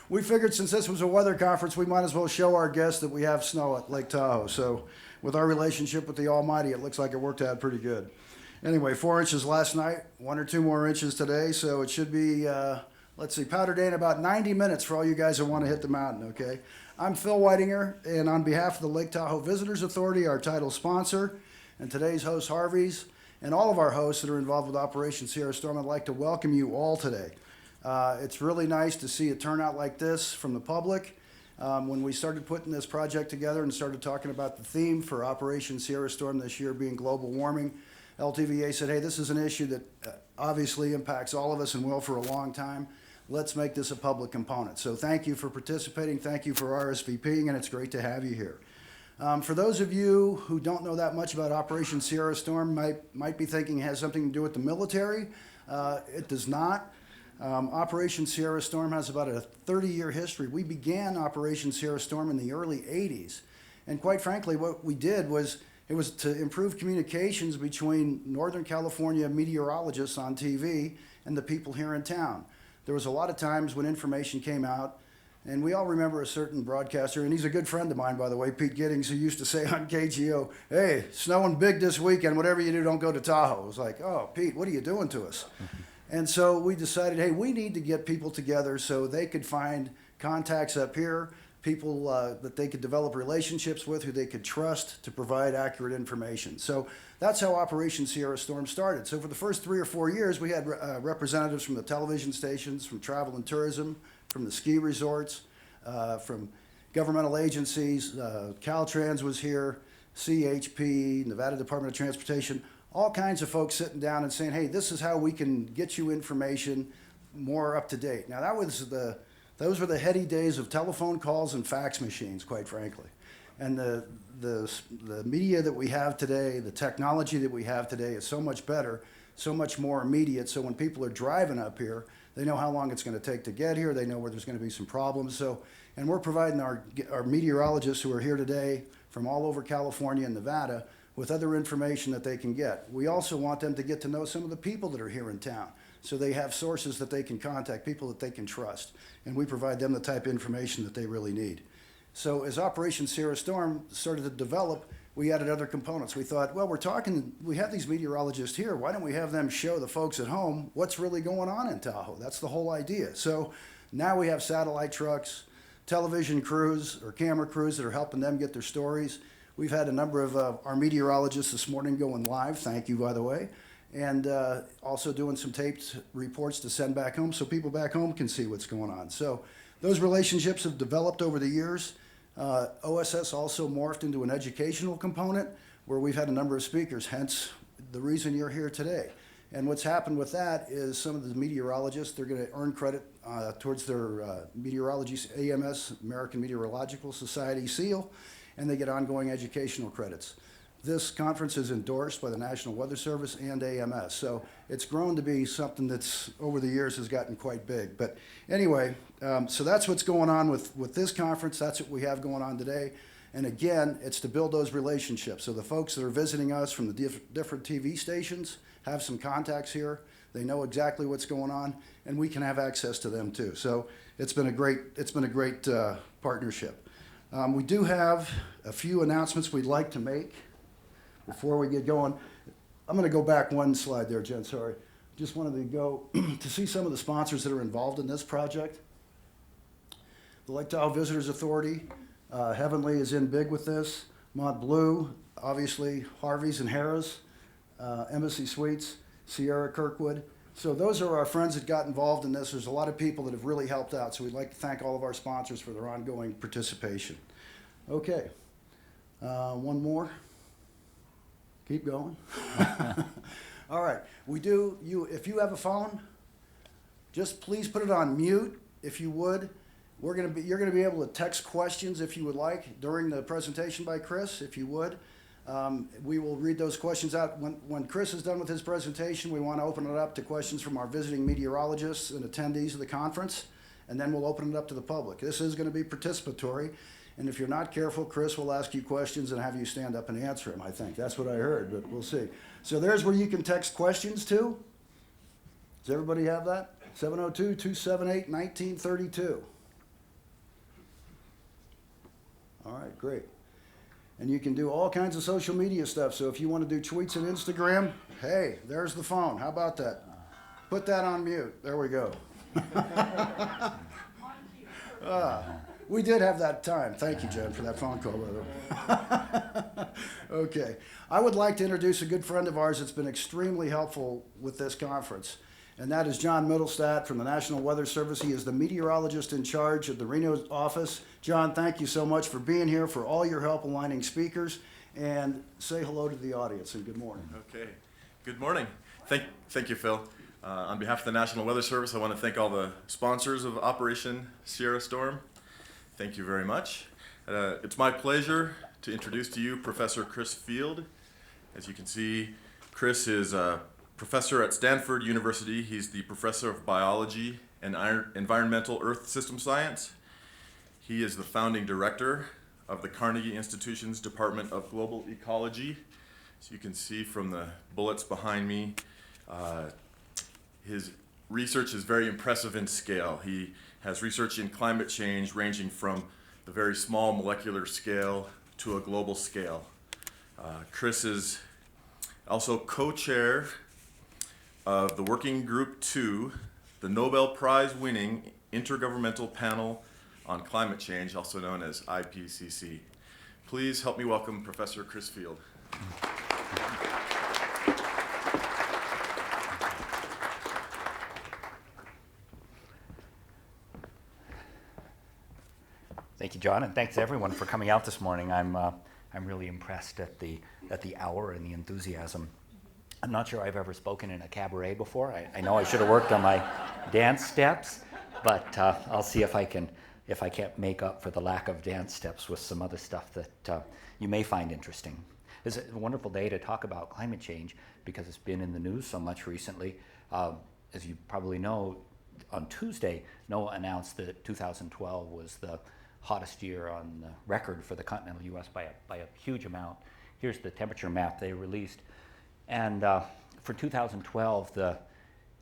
we figured since this was a weather conference, we might as well show our guests that we have snow at Lake Tahoe. So with our relationship with the Almighty, it looks like it worked out pretty good. Anyway, 4 inches last night, 1 or 2 more inches today, so it should be, let's see, powder day in about 90 minutes for all you guys that want to hit the mountain, okay? I'm Phil Whitinger, and on behalf of the Lake Tahoe Visitors Authority, our title sponsor, and today's host, Harvey's, and all of our hosts that are involved with Operation Sierra Storm, I'd like to welcome you all today. It's really nice to see a turnout like this from the public. When we started putting this project together and started talking about the theme for Operation Sierra Storm this year being global warming, LTVA said, hey, this is an issue that obviously impacts all of us and will for a long time. Let's make this a public component. So thank you for participating. Thank you for RSVPing, and it's great to have you here. For those of you who don't know that much about Operation Sierra Storm, might be thinking it has something to do with the military. It does not. Operation Sierra Storm has about a 30-year history. We began Operation Sierra Storm in the early 80s. And quite frankly, what we did was it was to improve communications between Northern California meteorologists on TV and the people here in town. There was a lot of times when information came out, and we all remember a certain broadcaster, and he's a good friend of mine, by the way, Pete Giddings, who used to say on KGO, hey, snowing big this weekend, whatever you do, don't go to Tahoe. It was like, oh, Pete, what are you doing to us? And so we decided, hey, we need to get people together so they could find contacts up here, people that they could develop relationships with, who they could trust to provide accurate information. So that's how Operation Sierra Storm started. So for the first 3 or 4 years, we had representatives from the television stations, from travel and tourism, from the ski resorts, from governmental agencies. Caltrans was here, CHP, Nevada Department of Transportation, all kinds of folks sitting down and saying, hey, this is how we can get you information more up to date. Now, those were the heady days of telephone calls and fax machines, quite frankly. And the media that we have today, the technology that we have today is so much better, so much more immediate. So when people are driving up here, they know how long it's going to take to get here. They know where there's going to be some problems. So, and we're providing our meteorologists who are here today from all over California and Nevada with other information that they can get. We also want them to get to know some of the people that are here in town, so they have sources that they can contact, people that they can trust, and we provide them the type of information that they really need. So as Operation Sierra Storm started to develop, we added other components. We thought, well, we have these meteorologists here, why don't we have them show the folks at home what's really going on in Tahoe? That's the whole idea. So now we have satellite trucks, television crews or camera crews that are helping them get their stories. We've had a number of our meteorologists this morning going live, thank you, by the way, and also doing some taped reports to send back home so people back home can see what's going on. So those relationships have developed over the years. OSS also morphed into an educational component where we've had a number of speakers, hence the reason you're here today. And what's happened with that is some of the meteorologists, they're going to earn credit towards their meteorology AMS, American Meteorological Society seal, and they get ongoing educational credits. This conference is endorsed by the National Weather Service and AMS, so it's grown to be something that's over the years has gotten quite big. But anyway, so that's what's going on with this conference. That's what we have going on today. And again, it's to build those relationships. So the folks that are visiting us from the different TV stations have some contacts here. They know exactly what's going on, and we can have access to them too. So it's been a great partnership. We do have a few announcements we'd like to make before we get going. I'm going to go back one slide there, Jen, sorry. Just wanted to go to see some of the sponsors that are involved in this project. The Lake Tahoe Visitors Authority, Heavenly is in big with this. Mont Bleu, obviously Harvey's and Harrah's, Embassy Suites, Sierra Kirkwood. So those are our friends that got involved in this. There's a lot of people that have really helped out, so we'd like to thank all of our sponsors for their ongoing participation. Okay, one more. Keep going. All right, if you have a phone, just please put it on mute if you would. You're gonna be able to text questions if you would like during the presentation by Chris, if you would. We will read those questions out. When Chris is done with his presentation, we want to open it up to questions from our visiting meteorologists and attendees of the conference, and then we'll open it up to the public. This is going to be participatory, and if you're not careful, Chris will ask you questions and have you stand up and answer them, I think. That's what I heard, but we'll see. So there's where you can text questions to. Does everybody have that? 702-278-1932. All right, great. And you can do all kinds of social media stuff. So if you want to do tweets and Instagram, hey, there's the phone. How about that? Put that on mute. There we go. We did have that time. Thank you, Jen, for that phone call, by the way. Okay. I would like to introduce a good friend of ours that's been extremely helpful with this conference, and that is John Middlestat from the National Weather Service. He is the meteorologist in charge of the Reno office. John, thank you so much for being here, for all your help aligning speakers, and say hello to the audience, and good morning. Okay. Good morning. Thank you, Phil. On behalf of the National Weather Service, I want to thank all the sponsors of Operation Sierra Storm. Thank you very much. It's my pleasure to introduce to you Professor Chris Field. As you can see, Chris is a professor at Stanford University. He's the professor of biology and environmental earth system science. He is the founding director of the Carnegie Institution's Department of Global Ecology. As you can see from the bullets behind me, his research is very impressive in scale. He has research in climate change ranging from the very small molecular scale to a global scale. Chris is also co-chair of the Working Group 2, the Nobel Prize winning Intergovernmental Panel on Climate Change, also known as IPCC. Please help me welcome Professor Chris Field. Thank you, John, and thanks everyone for coming out this morning. I'm really impressed at the hour and the enthusiasm. I'm not sure I've ever spoken in a cabaret before. I know I should have worked on my dance steps, but I'll see if I can't make up for the lack of dance steps with some other stuff that you may find interesting. It's a wonderful day to talk about climate change because it's been in the news so much recently. As you probably know, on Tuesday, NOAA announced that 2012 was the hottest year on the record for the continental U.S. by a huge amount. Here's the temperature map they released. And for 2012, the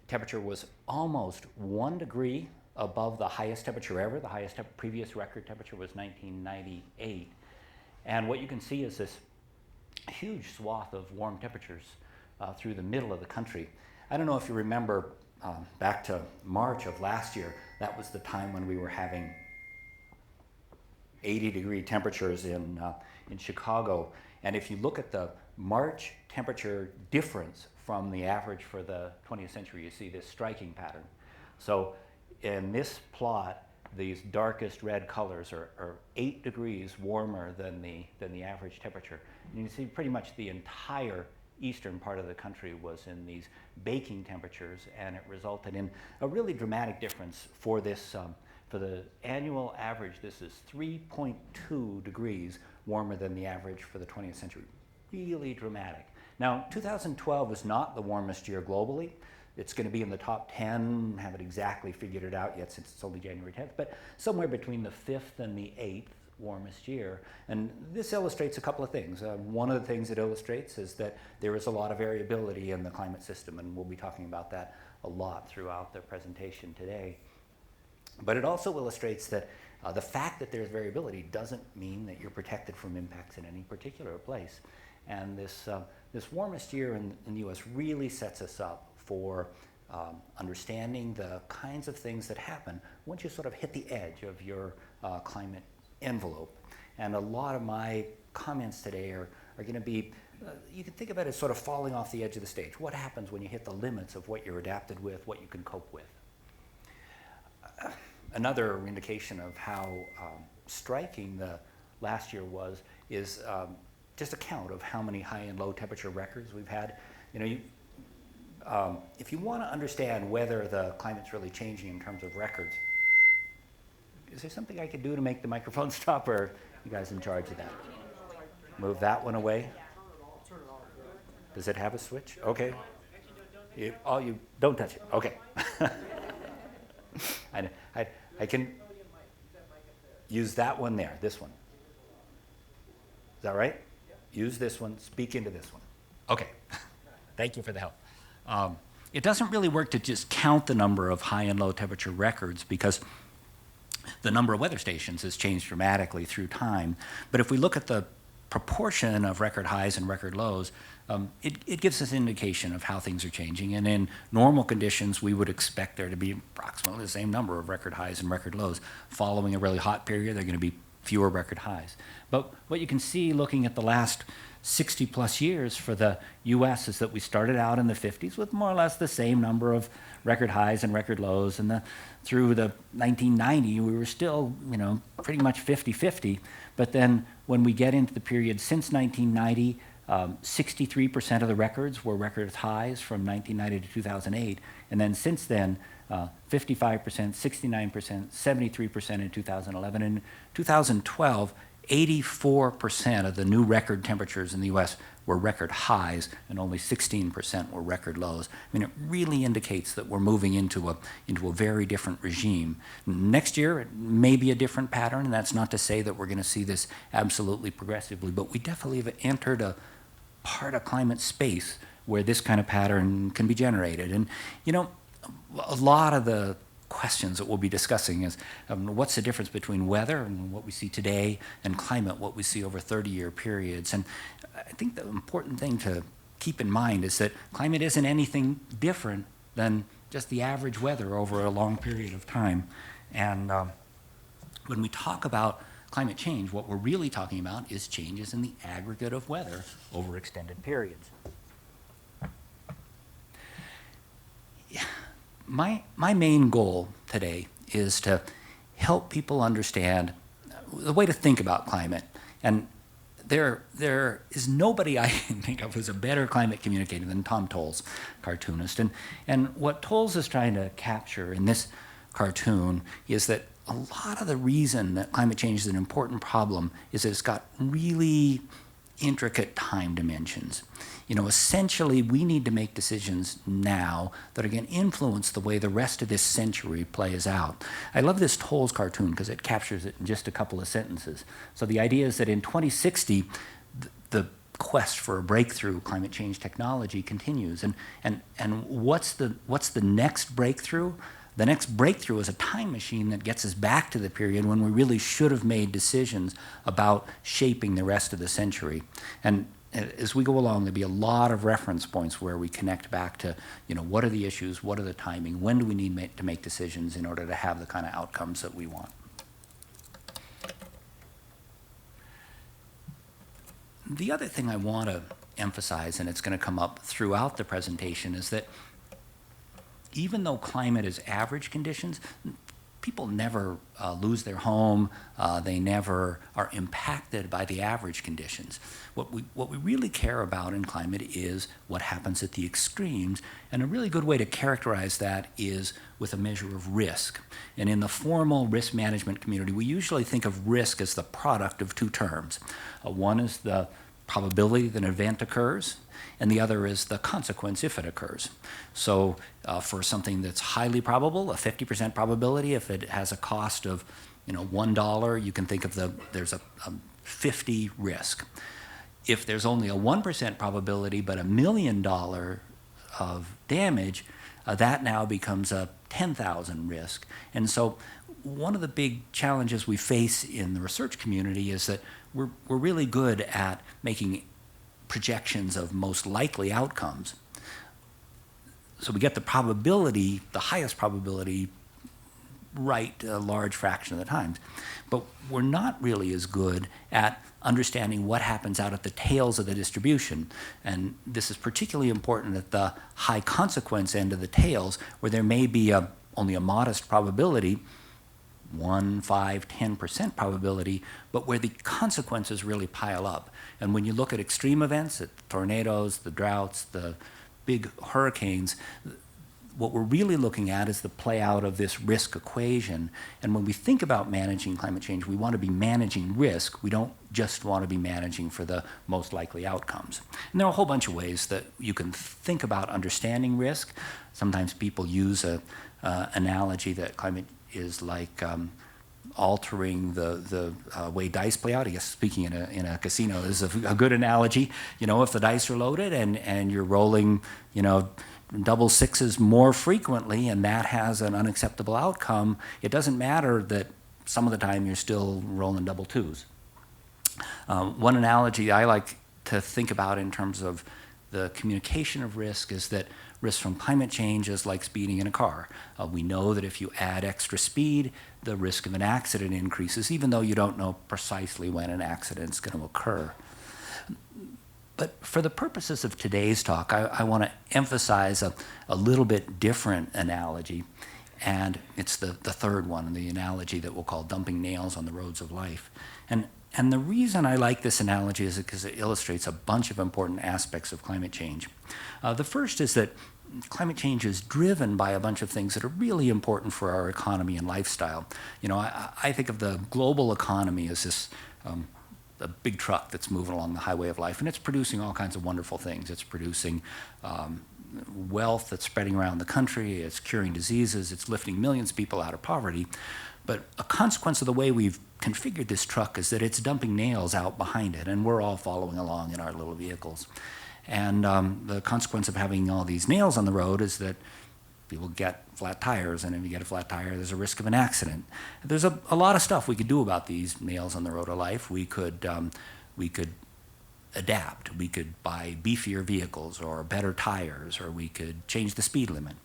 temperature was almost 1 degree above the highest temperature ever. The highest previous record temperature was 1998. And what you can see is this huge swath of warm temperatures through the middle of the country. I don't know if you remember back to March of last year, that was the time when we were having 80-degree temperatures in Chicago. And if you look at the March temperature difference from the average for the 20th century, you see this striking pattern. So in this plot, these darkest red colors are 8 degrees warmer than the average temperature. And you see pretty much the entire eastern part of the country was in these baking temperatures, and it resulted in a really dramatic difference for this. For the annual average, this is 3.2 degrees warmer than the average for the 20th century. Really dramatic. Now, 2012 is not the warmest year globally. It's going to be in the top 10, haven't exactly figured it out yet since it's only January 10th, but somewhere between the 5th and the 8th warmest year. And this illustrates a couple of things. One of the things it illustrates is that there is a lot of variability in the climate system, and we'll be talking about that a lot throughout the presentation today. But it also illustrates that the fact that there's variability doesn't mean that you're protected from impacts in any particular place. And this warmest year in the U.S. really sets us up for understanding the kinds of things that happen once you sort of hit the edge of your climate envelope. And a lot of my comments today are going to be, you can think of it as sort of falling off the edge of the stage. What happens when you hit the limits of what you're adapted with, what you can cope with? Another indication of how striking the last year was is just a count of how many high and low temperature records we've had. You know, if you want to understand whether the climate's really changing in terms of records, is there something I could do to make the microphone stop, or are you guys in charge of that? Move that one away. Does it have a switch? Okay. You don't touch it. Okay. I can use that one there, this one. Is that right? Use this one, speak into this one. Okay, thank you for the help. It doesn't really work to just count the number of high and low temperature records because The number of weather stations has changed dramatically through time. But if we look at the proportion of record highs and record lows, it gives us an indication of how things are changing. And in normal conditions, we would expect there to be approximately the same number of record highs and record lows. Following a really hot period, there are going to be fewer record highs. But what you can see looking at the last 60 plus years for the US is that we started out in the 50s with more or less the same number of record highs and record lows, and through the 1990 we were still, pretty much 50-50. But then when we get into the period since 1990, 63% of the records were record highs from 1990 to 2008, and then since then 55%, 69%, 73% in 2011. In 2012, 84% of the new record temperatures in the US were record highs, and only 16% were record lows. I mean, it really indicates that we're moving into a very different regime. Next year, it may be a different pattern, and that's not to say that we're going to see this absolutely progressively, but we definitely have entered a part of climate space where this kind of pattern can be generated. And, a lot of the questions that we'll be discussing is what's the difference between weather and what we see today and climate, what we see over 30-year periods. And I think the important thing to keep in mind is that climate isn't anything different than just the average weather over a long period of time. And when we talk about climate change, what we're really talking about is changes in the aggregate of weather over extended periods. My main goal today is to help people understand the way to think about climate. And there is nobody I can think of who's a better climate communicator than Tom Toles, cartoonist. And what Toles is trying to capture in this cartoon is that a lot of the reason that climate change is an important problem is that it's got really intricate time dimensions. Essentially, we need to make decisions now that are going to influence the way the rest of this century plays out. I love this Toles cartoon because it captures it in just a couple of sentences. So the idea is that in 2060, the quest for a breakthrough climate change technology continues. And what's the next breakthrough? The next breakthrough is a time machine that gets us back to the period when we really should have made decisions about shaping the rest of the century. And as we go along, there'll be a lot of reference points where we connect back to, what are the issues, what are the timing, when do we need to make decisions in order to have the kind of outcomes that we want. The other thing I want to emphasize, and it's going to come up throughout the presentation, is that even though climate is average conditions, people never lose their home. They never are impacted by the average conditions. What we really care about in climate is what happens at the extremes, and a really good way to characterize that is with a measure of risk. And in the formal risk management community, we usually think of risk as the product of two terms. One is the probability that an event occurs, and the other is the consequence if it occurs. So for something that's highly probable, a 50% probability, if it has a cost of $1, you can think of there's a 50 risk. If there's only a 1% probability but $1 million of damage, that now becomes a 10,000 risk. And so one of the big challenges we face in the research community is that we're really good at making projections of most likely outcomes. So we get the probability, the highest probability, right a large fraction of the times. But we're not really as good at understanding what happens out at the tails of the distribution. And this is particularly important at the high consequence end of the tails, where there may be only a modest probability, 1, 5, 10% probability, but where the consequences really pile up. And when you look at extreme events, at tornadoes, the droughts, the big hurricanes, what we're really looking at is the play out of this risk equation. And when we think about managing climate change, we want to be managing risk. We don't just want to be managing for the most likely outcomes. And there are a whole bunch of ways that you can think about understanding risk. Sometimes people use an analogy that climate is like altering the way dice play out. I guess speaking in a casino is a good analogy. If the dice are loaded and you're rolling, double sixes more frequently, and that has an unacceptable outcome, it doesn't matter that some of the time you're still rolling double twos. One analogy I like to think about in terms of the communication of risk is that risk from climate change is like speeding in a car. We know that if you add extra speed, the risk of an accident increases, even though you don't know precisely when an accident's going to occur. But for the purposes of today's talk, I want to emphasize a little bit different analogy, and it's the third one, the analogy that we'll call dumping nails on the roads of life. And the reason I like this analogy is because it illustrates a bunch of important aspects of climate change. The first is that climate change is driven by a bunch of things that are really important for our economy and lifestyle. You know, I think of the global economy as this a big truck that's moving along the highway of life, and it's producing all kinds of wonderful things. It's producing wealth that's spreading around the country, it's curing diseases, it's lifting millions of people out of poverty. But a consequence of the way we've configured this truck is that it's dumping nails out behind it, and we're all following along in our little vehicles. And the consequence of having all these nails on the road is that people get flat tires, and if you get a flat tire, there's a risk of an accident. There's a lot of stuff we could do about these nails on the road of life. We could adapt. We could buy beefier vehicles or better tires, or we could change the speed limit.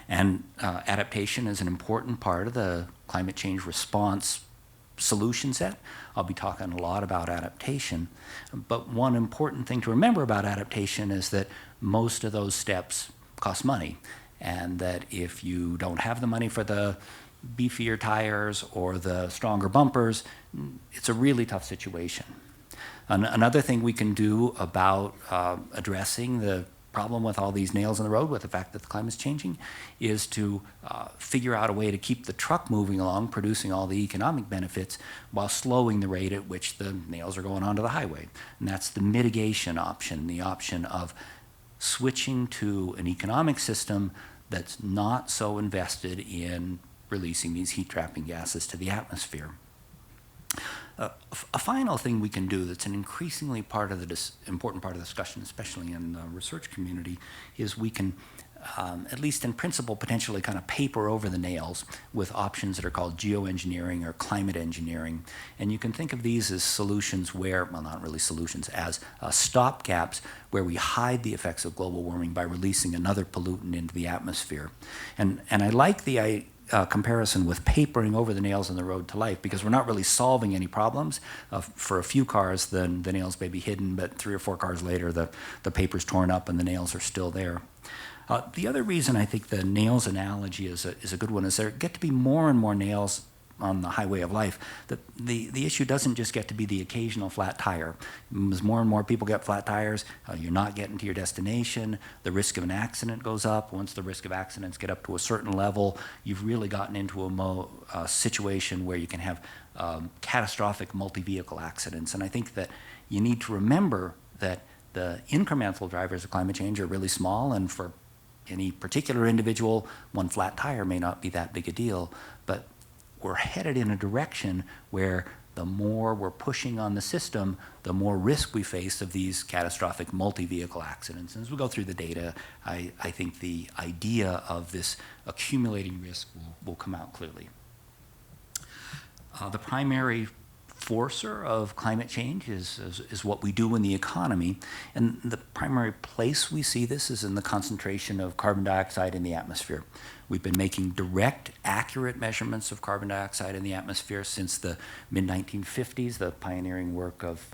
And adaptation is an important part of the climate change response solution set. I'll be talking a lot about adaptation, but one important thing to remember about adaptation is that most of those steps cost money, and that if you don't have the money for the beefier tires or the stronger bumpers, it's a really tough situation. Another thing we can do about addressing the problem with all these nails on the road, with the fact that the climate's changing, is to figure out a way to keep the truck moving along, producing all the economic benefits, while slowing the rate at which the nails are going onto the highway. And that's the mitigation option, the option of switching to an economic system that's not so invested in releasing these heat-trapping gases to the atmosphere. A final thing we can do that's an increasingly important part of the discussion, especially in the research community, is we can, at least in principle, potentially kind of paper over the nails with options that are called geoengineering or climate engineering. And you can think of these as solutions where, well, not really solutions, as stopgaps where we hide the effects of global warming by releasing another pollutant into the atmosphere. And I like the comparison with papering over the nails on the road to life, because we're not really solving any problems. For a few cars, the nails may be hidden, but 3 or 4 cars later, the paper's torn up and the nails are still there. The other reason I think the nails analogy is a good one is there get to be more and more nails on the highway of life. The issue doesn't just get to be the occasional flat tire. As more and more people get flat tires, you're not getting to your destination. The risk of an accident goes up. Once the risk of accidents get up to a certain level, you've really gotten into a situation where you can have catastrophic multi-vehicle accidents. And I think that you need to remember that the incremental drivers of climate change are really small, and for any particular individual, one flat tire may not be that big a deal, but we're headed in a direction where the more we're pushing on the system, the more risk we face of these catastrophic multi-vehicle accidents. And as we go through the data, I think the idea of this accumulating risk will come out clearly. The primary forcer of climate change is what we do in the economy, and the primary place we see this is in the concentration of carbon dioxide in the atmosphere. We've been making direct, accurate measurements of carbon dioxide in the atmosphere since the mid-1950s. The pioneering work of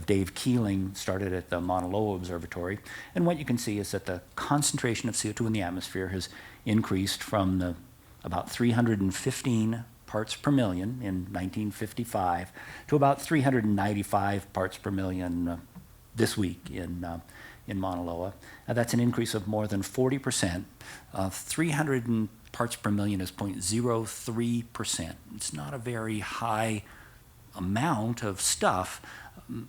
Dave Keeling started at the Mauna Loa Observatory. And what you can see is that the concentration of CO2 in the atmosphere has increased from about 315 parts per million in 1955 to about 395 parts per million this week in Mauna Loa. That's an increase of more than 40%. 300 parts per million is 0.03%. It's not a very high amount of stuff,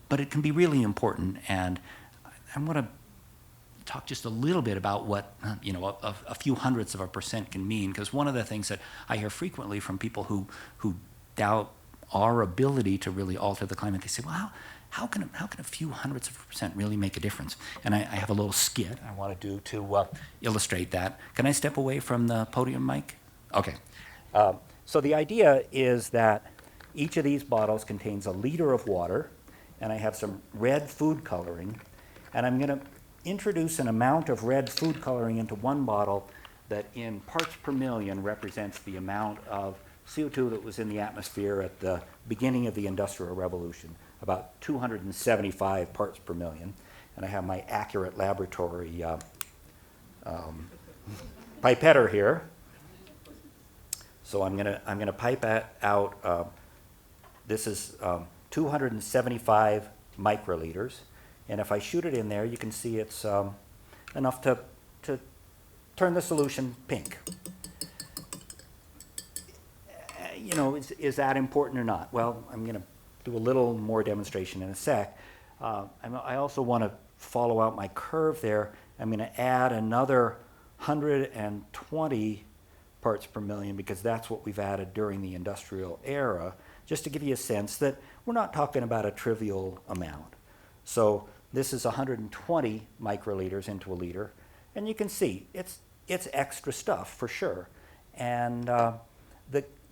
but it can be really important. And I'm going to talk just a little bit about what a few hundredths of a percent can mean, because one of the things that I hear frequently from people who doubt our ability to really alter the climate, they say, well, how can a few hundredths of a percent really make a difference? And I have a little skit I want to do to illustrate that. Can I step away from the podium, Mike? Okay. So the idea is that each of these bottles contains a liter of water, and I have some red food coloring, and I'm going to introduce an amount of red food coloring into one bottle that in parts per million represents the amount of CO2 that was in the atmosphere at the beginning of the Industrial Revolution, about 275 parts per million. And I have my accurate laboratory pipetter here. So I'm gonna pipe out. This is 275 microliters, and if I shoot it in there, you can see it's enough to turn the solution pink. You know, is that important or not? Well, I'm going to do a little more demonstration in a sec. I also want to follow out my curve there. I'm going to add another 120 parts per million because that's what we've added during the industrial era, just to give you a sense that we're not talking about a trivial amount. So this is 120 microliters into a liter, and you can see it's extra stuff for sure. And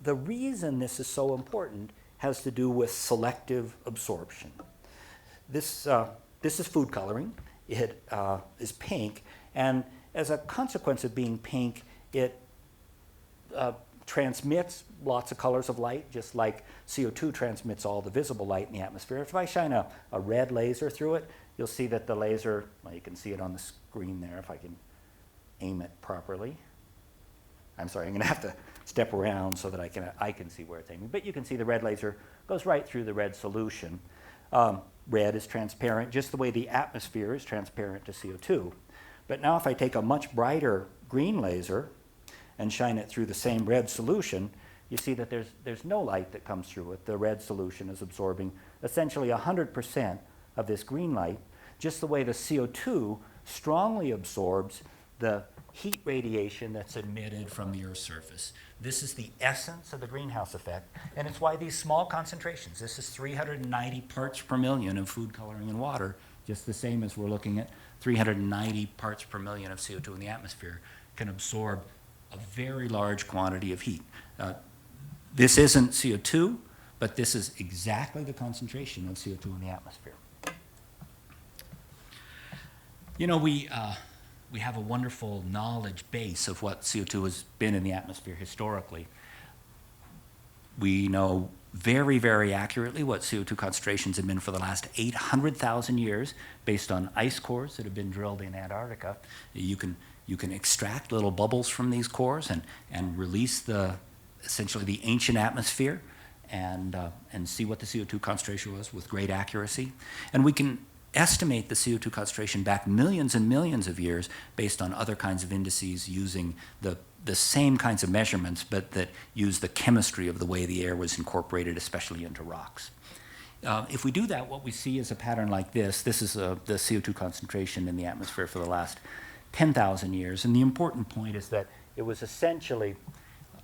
the reason this is so important has to do with selective absorption. This is food coloring. It is pink, and as a consequence of being pink, it transmits lots of colors of light, just like CO2 transmits all the visible light in the atmosphere. If I shine a red laser through it, you'll see that the laser, well, you can see it on the screen there if I can aim it properly. I'm sorry, I'm going to have to step around so that I can see where it's aiming. But you can see the red laser goes right through the red solution. Red is transparent, just the way the atmosphere is transparent to CO2. But now if I take a much brighter green laser and shine it through the same red solution, you see that there's no light that comes through it. The red solution is absorbing essentially 100% of this green light, just the way the CO2 strongly absorbs the heat radiation that's emitted from the Earth's surface. This is the essence of the greenhouse effect, and it's why these small concentrations, this is 390 parts per million of food coloring in water, just the same as we're looking at 390 parts per million of CO2 in the atmosphere, can absorb a very large quantity of heat. This isn't CO2, but this is exactly the concentration of CO2 in the atmosphere. You know, we have a wonderful knowledge base of what CO2 has been in the atmosphere historically. We know very, very accurately what CO2 concentrations have been for the last 800,000 years based on ice cores that have been drilled in Antarctica. You can extract little bubbles from these cores and release essentially the ancient atmosphere and see what the CO2 concentration was with great accuracy. And we can estimate the CO2 concentration back millions and millions of years based on other kinds of indices using the same kinds of measurements, but that use the chemistry of the way the air was incorporated, especially into rocks. If we do that, what we see is a pattern like this. This is the CO2 concentration in the atmosphere for the last 10,000 years. And the important point is that it was essentially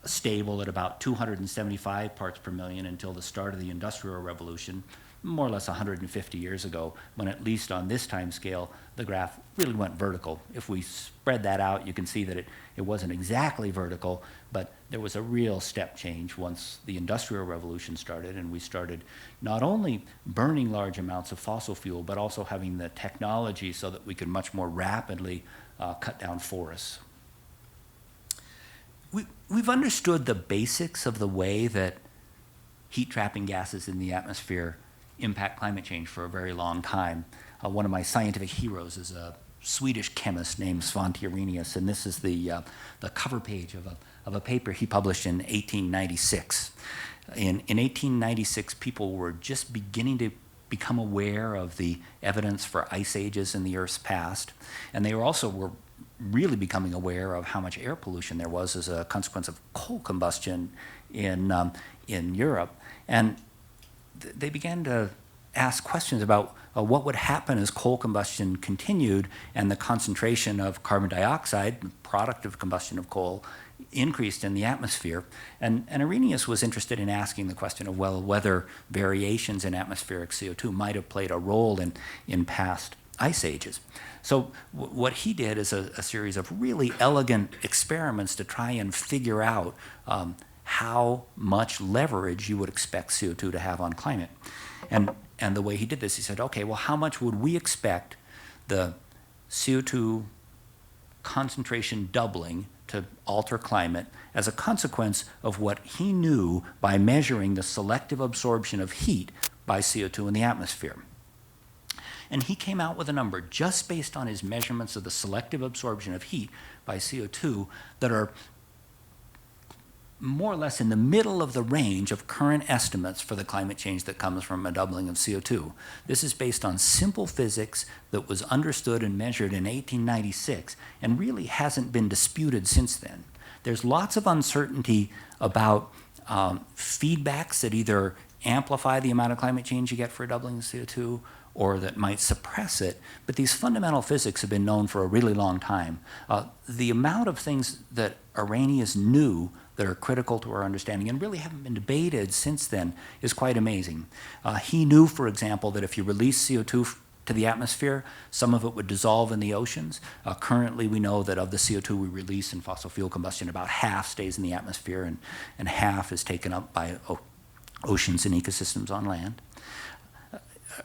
stable at about 275 parts per million until the start of the Industrial Revolution, more or less 150 years ago, when at least on this time scale, the graph really went vertical. If we spread that out, you can see that it wasn't exactly vertical, but there was a real step change once the Industrial Revolution started, and we started not only burning large amounts of fossil fuel, but also having the technology so that we could much more rapidly cut down forests. We've understood the basics of the way that heat-trapping gases in the atmosphere impact climate change for a very long time. One of my scientific heroes is a Swedish chemist named Svante Arrhenius, and this is the cover page of a paper he published in 1896. In 1896, people were just beginning to become aware of the evidence for ice ages in the Earth's past, and they were really becoming aware of how much air pollution there was as a consequence of coal combustion in Europe. And they began to ask questions about what would happen as coal combustion continued and the concentration of carbon dioxide, the product of combustion of coal, increased in the atmosphere. And Arrhenius was interested in asking the question of, well, whether variations in atmospheric CO2 might have played a role in past ice ages. So what he did is a series of really elegant experiments to try and figure out how much leverage you would expect CO2 to have on climate. And the way he did this, he said, okay, well, how much would we expect the CO2 concentration doubling to alter climate as a consequence of what he knew by measuring the selective absorption of heat by CO2 in the atmosphere. And he came out with a number just based on his measurements of the selective absorption of heat by CO2 that are more or less in the middle of the range of current estimates for the climate change that comes from a doubling of CO2. This is based on simple physics that was understood and measured in 1896 and really hasn't been disputed since then. There's lots of uncertainty about feedbacks that either amplify the amount of climate change you get for a doubling of CO2 or that might suppress it, but these fundamental physics have been known for a really long time. The amount of things that Arrhenius knew that are critical to our understanding and really haven't been debated since then is quite amazing. He knew, for example, that if you release CO2 to the atmosphere, some of it would dissolve in the oceans. Currently, we know that of the CO2 we release in fossil fuel combustion, about half stays in the atmosphere and half is taken up by oceans and ecosystems on land.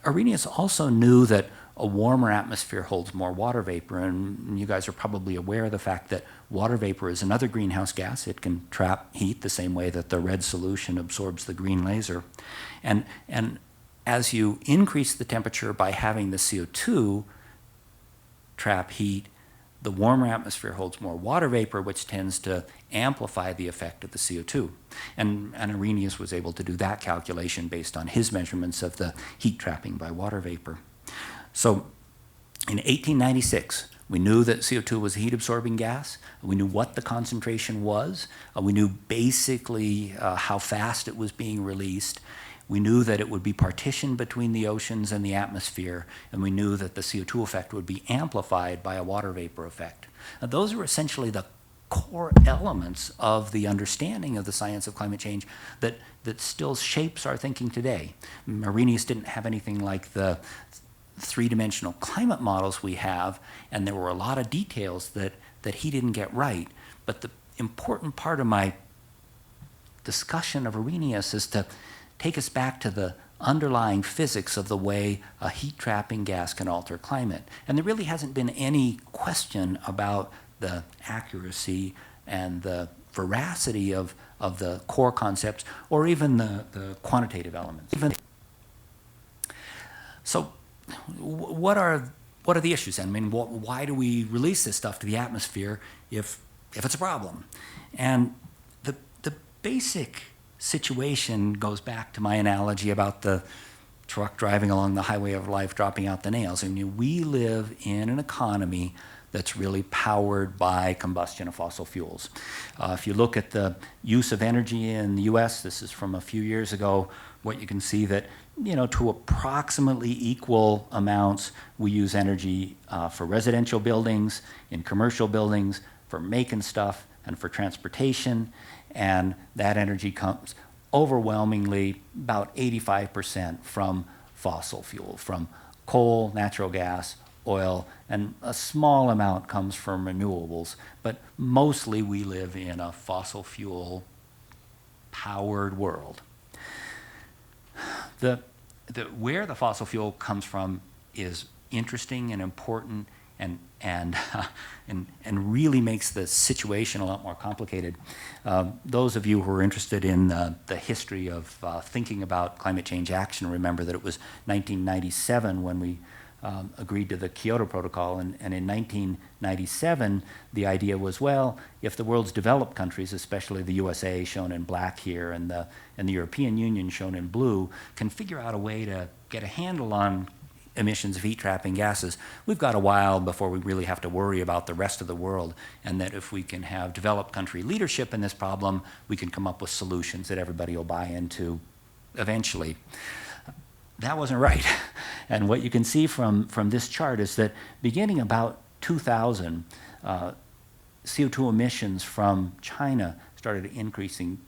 Arrhenius also knew that a warmer atmosphere holds more water vapor, and you guys are probably aware of the fact that water vapor is another greenhouse gas. It can trap heat the same way that the red solution absorbs the green laser. And as you increase the temperature by having the CO2 trap heat, the warmer atmosphere holds more water vapor, which tends to amplify the effect of the CO2. And Arrhenius was able to do that calculation based on his measurements of the heat trapping by water vapor. So in 1896, we knew that CO2 was a heat-absorbing gas. We knew what the concentration was. We knew basically how fast it was being released. We knew that it would be partitioned between the oceans and the atmosphere, and we knew that the CO2 effect would be amplified by a water vapor effect. Now, those are essentially the core elements of the understanding of the science of climate change that still shapes our thinking today. Arrhenius didn't have anything like the three-dimensional climate models we have, and there were a lot of details that he didn't get right. But the important part of my discussion of Arrhenius is to take us back to the underlying physics of the way a heat-trapping gas can alter climate. And there really hasn't been any question about the accuracy and the veracity of the core concepts or even the quantitative elements. So what are the issues then? I mean, why do we release this stuff to the atmosphere if it's a problem? And the basic situation goes back to my analogy about the truck driving along the highway of life dropping out the nails. I mean, we live in an economy that's really powered by combustion of fossil fuels. If you look at the use of energy in the US, this is from a few years ago, what you can see that, you know, to approximately equal amounts, we use energy for residential buildings, in commercial buildings, for making stuff, and for transportation. And that energy comes overwhelmingly about 85% from fossil fuel, from coal, natural gas, oil, and a small amount comes from renewables. But mostly we live in a fossil fuel powered world. Where the fossil fuel comes from is interesting and important and really makes the situation a lot more complicated. Those of you who are interested in the history of thinking about climate change action remember that it was 1997 when we agreed to the Kyoto Protocol, and in 1997 the idea was, well, if the world's developed countries, especially the USA shown in black here and the European Union shown in blue, can figure out a way to get a handle on emissions of heat-trapping gases, we've got a while before we really have to worry about the rest of the world, and that if we can have developed country leadership in this problem, we can come up with solutions that everybody will buy into eventually. That wasn't right. And what you can see from this chart is that beginning about 2000, CO2 emissions from China started increasing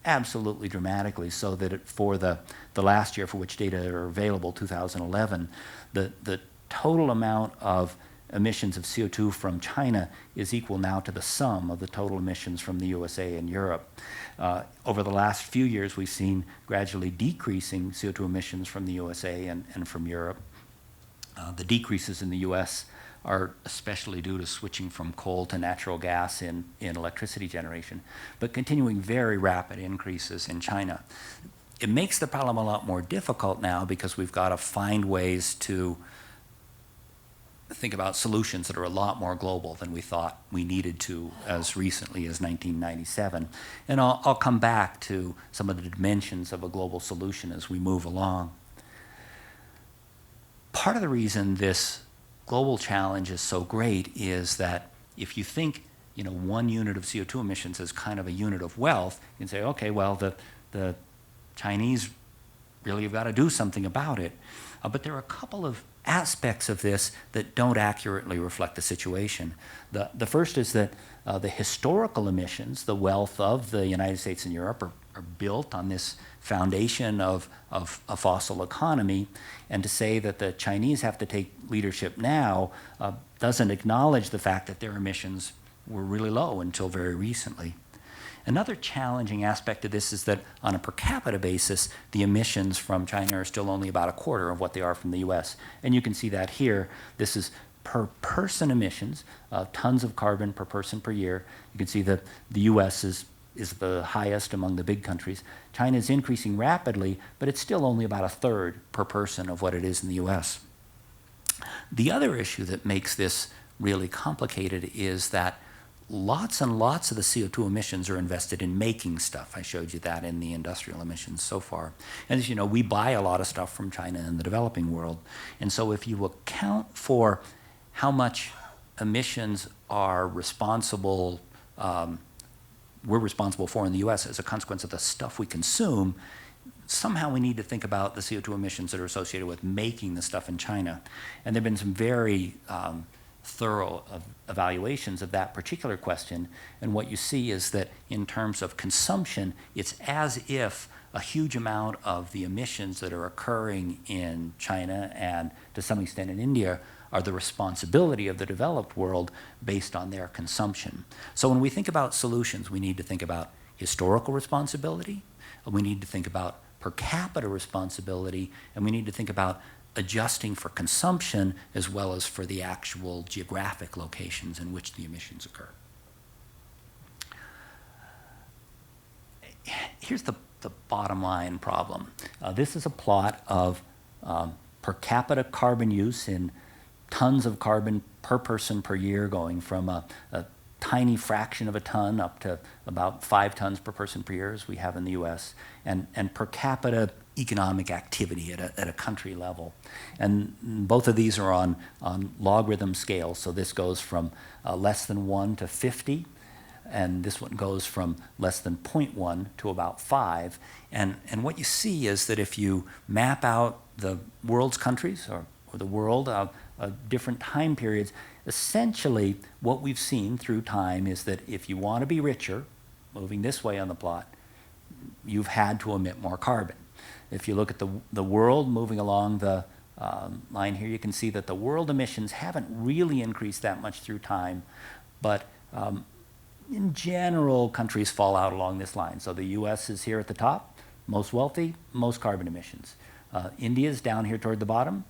absolutely dramatically, so that for the last year for which data are available, 2011, the total amount of emissions of CO2 from China is equal now to the sum of the total emissions from the USA and Europe. Over the last few years, we've seen gradually decreasing CO2 emissions from the USA and from Europe. The decreases in the US are especially due to switching from coal to natural gas in electricity generation, but continuing very rapid increases in China. It makes the problem a lot more difficult now because we've got to find ways to think about solutions that are a lot more global than we thought we needed to as recently as 1997. And I'll come back to some of the dimensions of a global solution as we move along. Part of the reason this global challenge is so great is that if you think, 1 unit of CO2 emissions is kind of a unit of wealth, you can say, okay, well, the Chinese really have got to do something about it. But there are a couple of aspects of this that don't accurately reflect the situation. The first is that the historical emissions, the wealth of the United States and Europe, are built on this foundation of a fossil economy, and to say that the Chinese have to take leadership now doesn't acknowledge the fact that their emissions were really low until very recently. Another challenging aspect of this is that on a per capita basis, the emissions from China are still only about a quarter of what they are from the US. And you can see that here. This is per person emissions, tons of carbon per person per year. You can see that the US is the highest among the big countries. China is increasing rapidly, but it's still only about a third per person of what it is in the US. The other issue that makes this really complicated is that lots and lots of the CO2 emissions are invested in making stuff. I showed you that in the industrial emissions so far. And as you know, we buy a lot of stuff from China and the developing world. And so if you account for how much emissions are responsible, we're responsible for in the US as a consequence of the stuff we consume, somehow we need to think about the CO2 emissions that are associated with making the stuff in China. And there have been some very thorough evaluations of that particular question, and what you see is that in terms of consumption, it's as if a huge amount of the emissions that are occurring in China and to some extent in India are the responsibility of the developed world based on their consumption. So when we think about solutions, we need to think about historical responsibility, we need to think about per capita responsibility, and we need to think about adjusting for consumption as well as for the actual geographic locations in which the emissions occur. Here's the bottom line problem. This is a plot of per capita carbon use in tons of carbon per person per year, going from a tiny fraction of a ton up to about 5 tons per person per year as we have in the US, and per capita economic activity at a country level. And both of these are on logarithm scales. So this goes from less than 1 to 50, and this one goes from less than 0.1 to about 5. And what you see is that if you map out the world's countries or the world different time periods, essentially what we've seen through time is that if you want to be richer, moving this way on the plot, you've had to emit more carbon. If you look at the world moving along the line here, you can see that the world emissions haven't really increased that much through time, but in general, countries fall out along this line. So the US is here at the top, most wealthy, most carbon emissions. India's down here toward the bottom,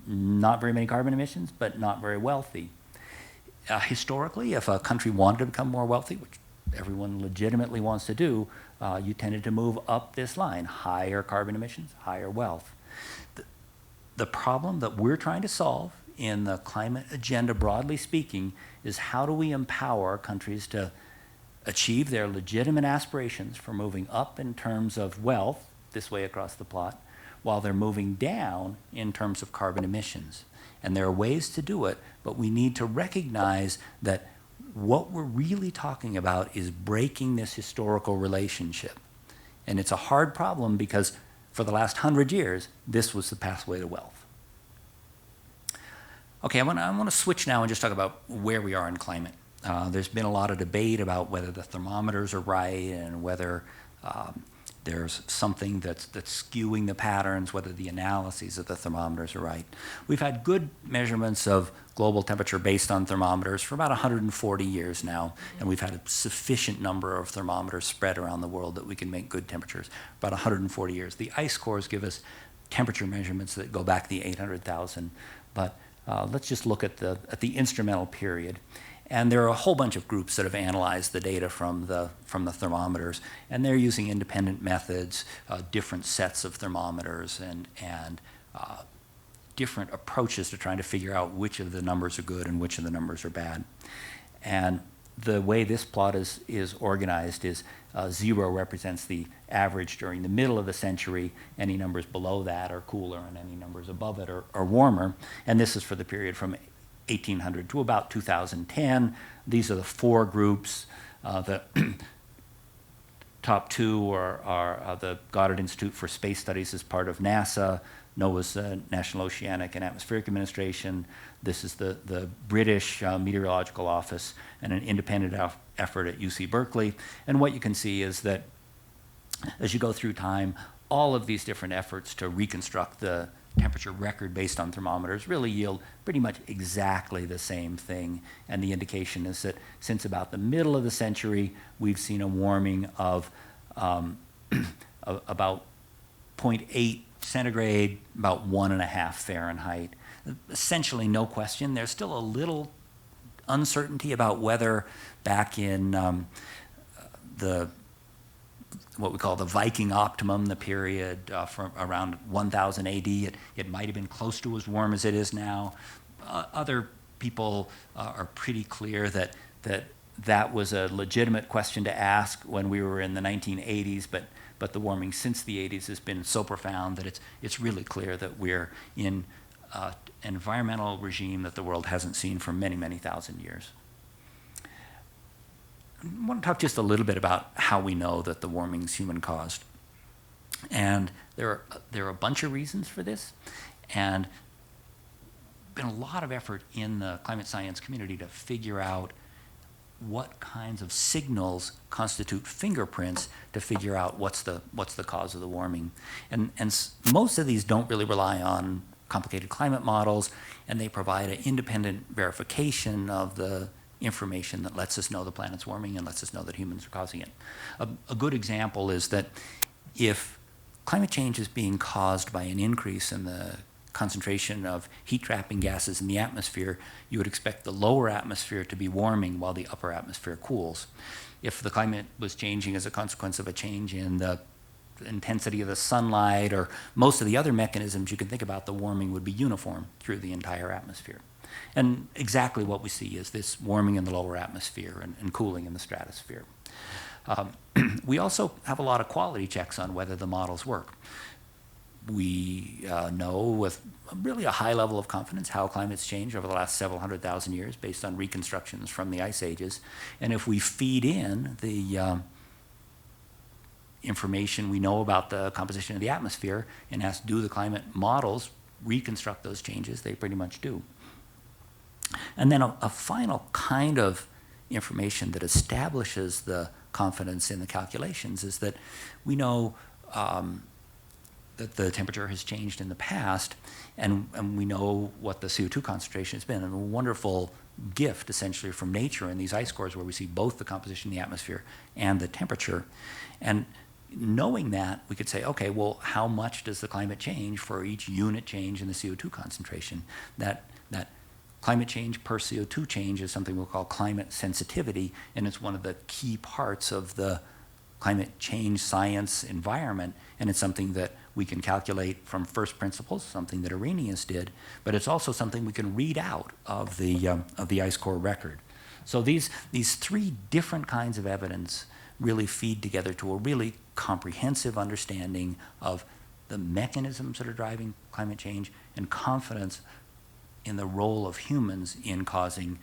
not very many carbon emissions, but not very wealthy. Historically, if a country wanted to become more wealthy, which everyone legitimately wants to do, you tended to move up this line, higher carbon emissions, higher wealth. The problem that we're trying to solve in the climate agenda, broadly speaking, is how do we empower countries to achieve their legitimate aspirations for moving up in terms of wealth, this way across the plot, while they're moving down in terms of carbon emissions. And there are ways to do it, but we need to recognize that what we're really talking about is breaking this historical relationship. And it's a hard problem because for the last 100 years, this was the pathway to wealth. Okay, I want to switch now and just talk about where we are in climate. There's been a lot of debate about whether the thermometers are right and whether there's something that's skewing the patterns, whether the analyses of the thermometers are right. We've had good measurements of global temperature based on thermometers for about 140 years now, and we've had a sufficient number of thermometers spread around the world that we can make good temperatures, about 140 years. The ice cores give us temperature measurements that go back the 800,000, but let's just look at the instrumental period. And there are a whole bunch of groups that have analyzed the data from the thermometers, and they're using independent methods, different sets of thermometers, and different approaches to trying to figure out which of the numbers are good and which of the numbers are bad. And the way this plot is organized is 0 represents the average during the middle of the century. Any numbers below that are cooler, and any numbers above it are warmer. And this is for the period from 1800 to about 2010. These are the 4 groups. The top 2 are the Goddard Institute for Space Studies as part of NASA, NOAA's National Oceanic and Atmospheric Administration. This is the British Meteorological Office, and an independent effort at UC Berkeley. And what you can see is that as you go through time, all of these different efforts to reconstruct the temperature record based on thermometers really yield pretty much exactly the same thing. And the indication is that since about the middle of the century, we've seen a warming of about 0.8 centigrade, about 1.5 Fahrenheit. Essentially no question. There's still a little uncertainty about whether back in what we call the Viking optimum, the period from around 1000 AD, it might have been close to as warm as it is now. Other people are pretty clear that was a legitimate question to ask when we were in the 1980s, but the warming since the 80s has been so profound that it's really clear that we're in an environmental regime that the world hasn't seen for many, many thousand years. I want to talk just a little bit about how we know that the warming is human-caused. And there are a bunch of reasons for this, and been a lot of effort in the climate science community to figure out what kinds of signals constitute fingerprints to figure out what's the cause of the warming. And most of these don't really rely on complicated climate models, and they provide an independent verification of the information that lets us know the planet's warming and lets us know that humans are causing it. A good example is that if climate change is being caused by an increase in the concentration of heat-trapping gases in the atmosphere, you would expect the lower atmosphere to be warming while the upper atmosphere cools. If the climate was changing as a consequence of a change in the intensity of the sunlight or most of the other mechanisms you can think about, the warming would be uniform through the entire atmosphere. And exactly what we see is this warming in the lower atmosphere and cooling in the stratosphere. We also have a lot of quality checks on whether the models work. We know with really a high level of confidence how climate's changed over the last several 100,000 years based on reconstructions from the ice ages. And if we feed in the information we know about the composition of the atmosphere and ask, do the climate models reconstruct those changes? They pretty much do. And then a final kind of information that establishes the confidence in the calculations is that we know that the temperature has changed in the past, and we know what the CO2 concentration has been. And a wonderful gift, essentially, from nature in these ice cores where we see both the composition of the atmosphere and the temperature. And knowing that, we could say, okay, well, how much does the climate change for each unit change in the CO2 concentration? That climate change per CO2 change is something we'll call climate sensitivity, and it's one of the key parts of the climate change science environment, and it's something that we can calculate from first principles, something that Arrhenius did, but it's also something we can read out of the ice core record. So these 3 different kinds of evidence really feed together to a really comprehensive understanding of the mechanisms that are driving climate change and confidence in the role of humans in causing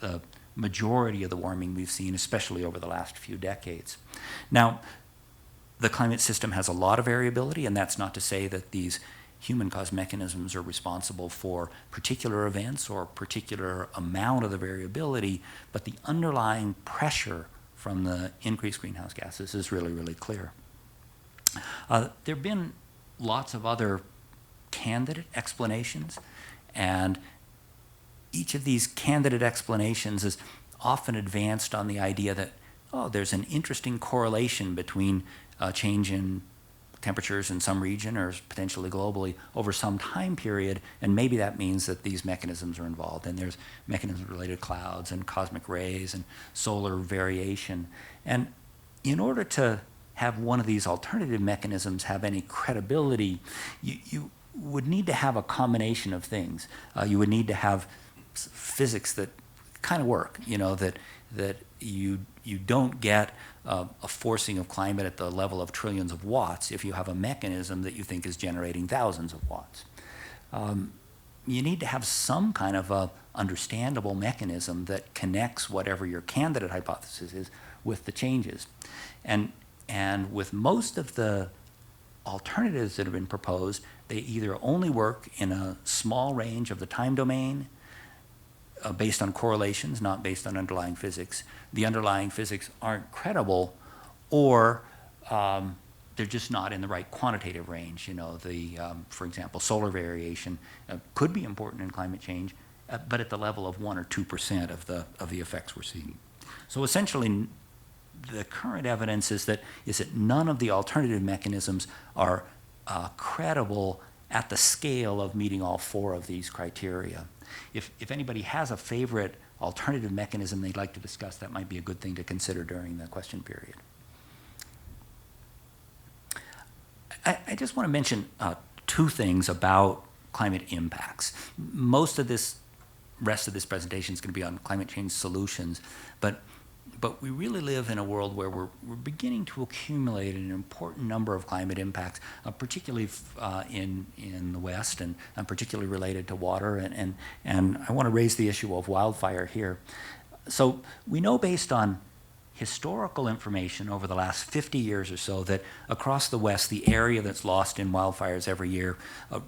the majority of the warming we've seen, especially over the last few decades. Now, the climate system has a lot of variability, and that's not to say that these human-caused mechanisms are responsible for particular events or particular amount of the variability, but the underlying pressure from the increased greenhouse gases is really, really clear. There have been lots of other candidate explanations, and each of these candidate explanations is often advanced on the idea that, oh, there's an interesting correlation between change in temperatures in some region or potentially globally over some time period, and maybe that means that these mechanisms are involved. And there's mechanisms related to clouds and cosmic rays and solar variation. And in order to have one of these alternative mechanisms have any credibility, you would need to have a combination of things. You would need to have physics that kind of work, that you don't get a forcing of climate at the level of trillions of watts if you have a mechanism that you think is generating thousands of watts. You need to have some kind of a understandable mechanism that connects whatever your candidate hypothesis is with the changes. And with most of the alternatives that have been proposed, they either only work in a small range of the time domain, based on correlations, not based on underlying physics. The underlying physics aren't credible, or they're just not in the right quantitative range. For example, solar variation could be important in climate change, but at the level of 1 or 2% of the effects we're seeing. So essentially, the current evidence is that none of the alternative mechanisms are credible at the scale of meeting all 4 of these criteria. If anybody has a favorite alternative mechanism they'd like to discuss, that might be a good thing to consider during the question period. I just want to mention 2 things about climate impacts. Most of this rest of this presentation is going to be on climate change solutions, but we really live in a world where we're beginning to accumulate an important number of climate impacts, particularly in the West, and particularly related to water. And I want to raise the issue of wildfire here. So we know, based on historical information over the last 50 years or so, that across the West, the area that's lost in wildfires every year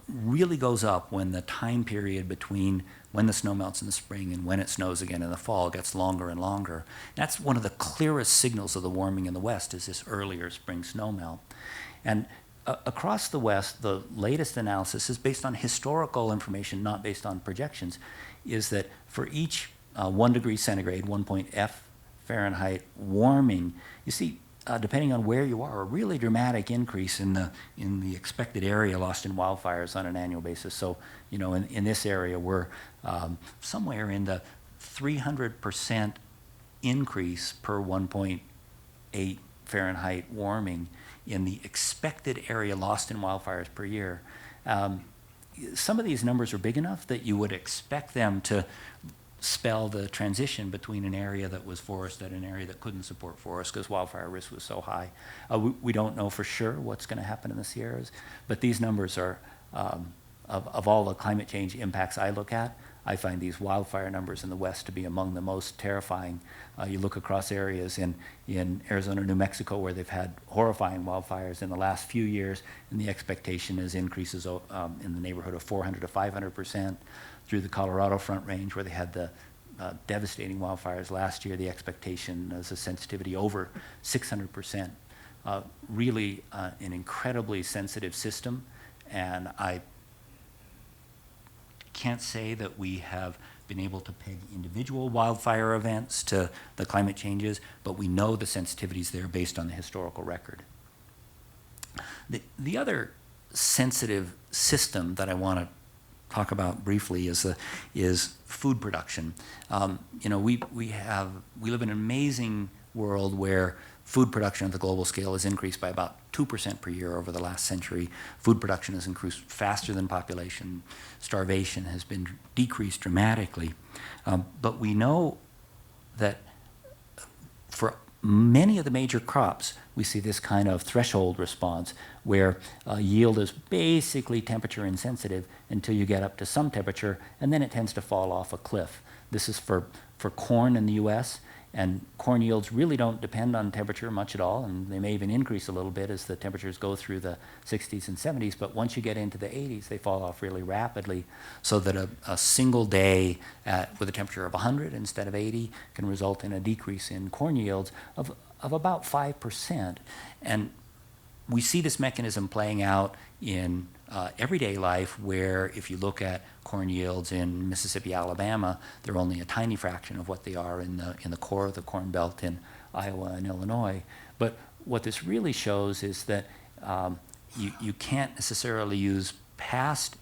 really goes up when the time period between when the snow melts in the spring and when it snows again in the fall gets longer and longer. That's one of the clearest signals of the warming in the West, is this earlier spring snow melt. And across the West, the latest analysis is based on historical information, not based on projections, is that for each 1 degree centigrade, 1 point F Fahrenheit warming, you see, depending on where you are, a really dramatic increase in the expected area lost in wildfires on an annual basis. So, in this area, we're somewhere in the 300% increase per 1.8 Fahrenheit warming in the expected area lost in wildfires per year. Some of these numbers are big enough that you would expect them to spell the transition between an area that was forested and an area that couldn't support forest because wildfire risk was so high. We don't know for sure what's going to happen in the Sierras, but these numbers are, of all the climate change impacts I look at, I find these wildfire numbers in the West to be among the most terrifying. You look across areas in Arizona, New Mexico, where they've had horrifying wildfires in the last few years, and the expectation is increases in the neighborhood of 400 to 500%. Through the Colorado Front Range, where they had the devastating wildfires last year, the expectation is a sensitivity over 600%. Really an incredibly sensitive system, and I can't say that we have been able to peg individual wildfire events to the climate changes, but we know the sensitivities there based on the historical record. The other sensitive system that I want to talk about briefly is food production. We live in an amazing world where food production at the global scale has increased by about 2% per year over the last century. Food production has increased faster than population. Starvation has been decreased dramatically. But we know that for many of the major crops, we see this kind of threshold response where yield is basically temperature insensitive until you get up to some temperature, and then it tends to fall off a cliff. This is for corn in the US, and corn yields really don't depend on temperature much at all, and they may even increase a little bit as the temperatures go through the 60s and 70s, but once you get into the 80s, they fall off really rapidly, so that a single day with a temperature of 100 instead of 80 can result in a decrease in corn yields of about 5%. And we see this mechanism playing out in everyday life, where if you look at corn yields in Mississippi, Alabama, they're only a tiny fraction of what they are in the core of the Corn Belt in Iowa and Illinois. But what this really shows is that you can't necessarily use past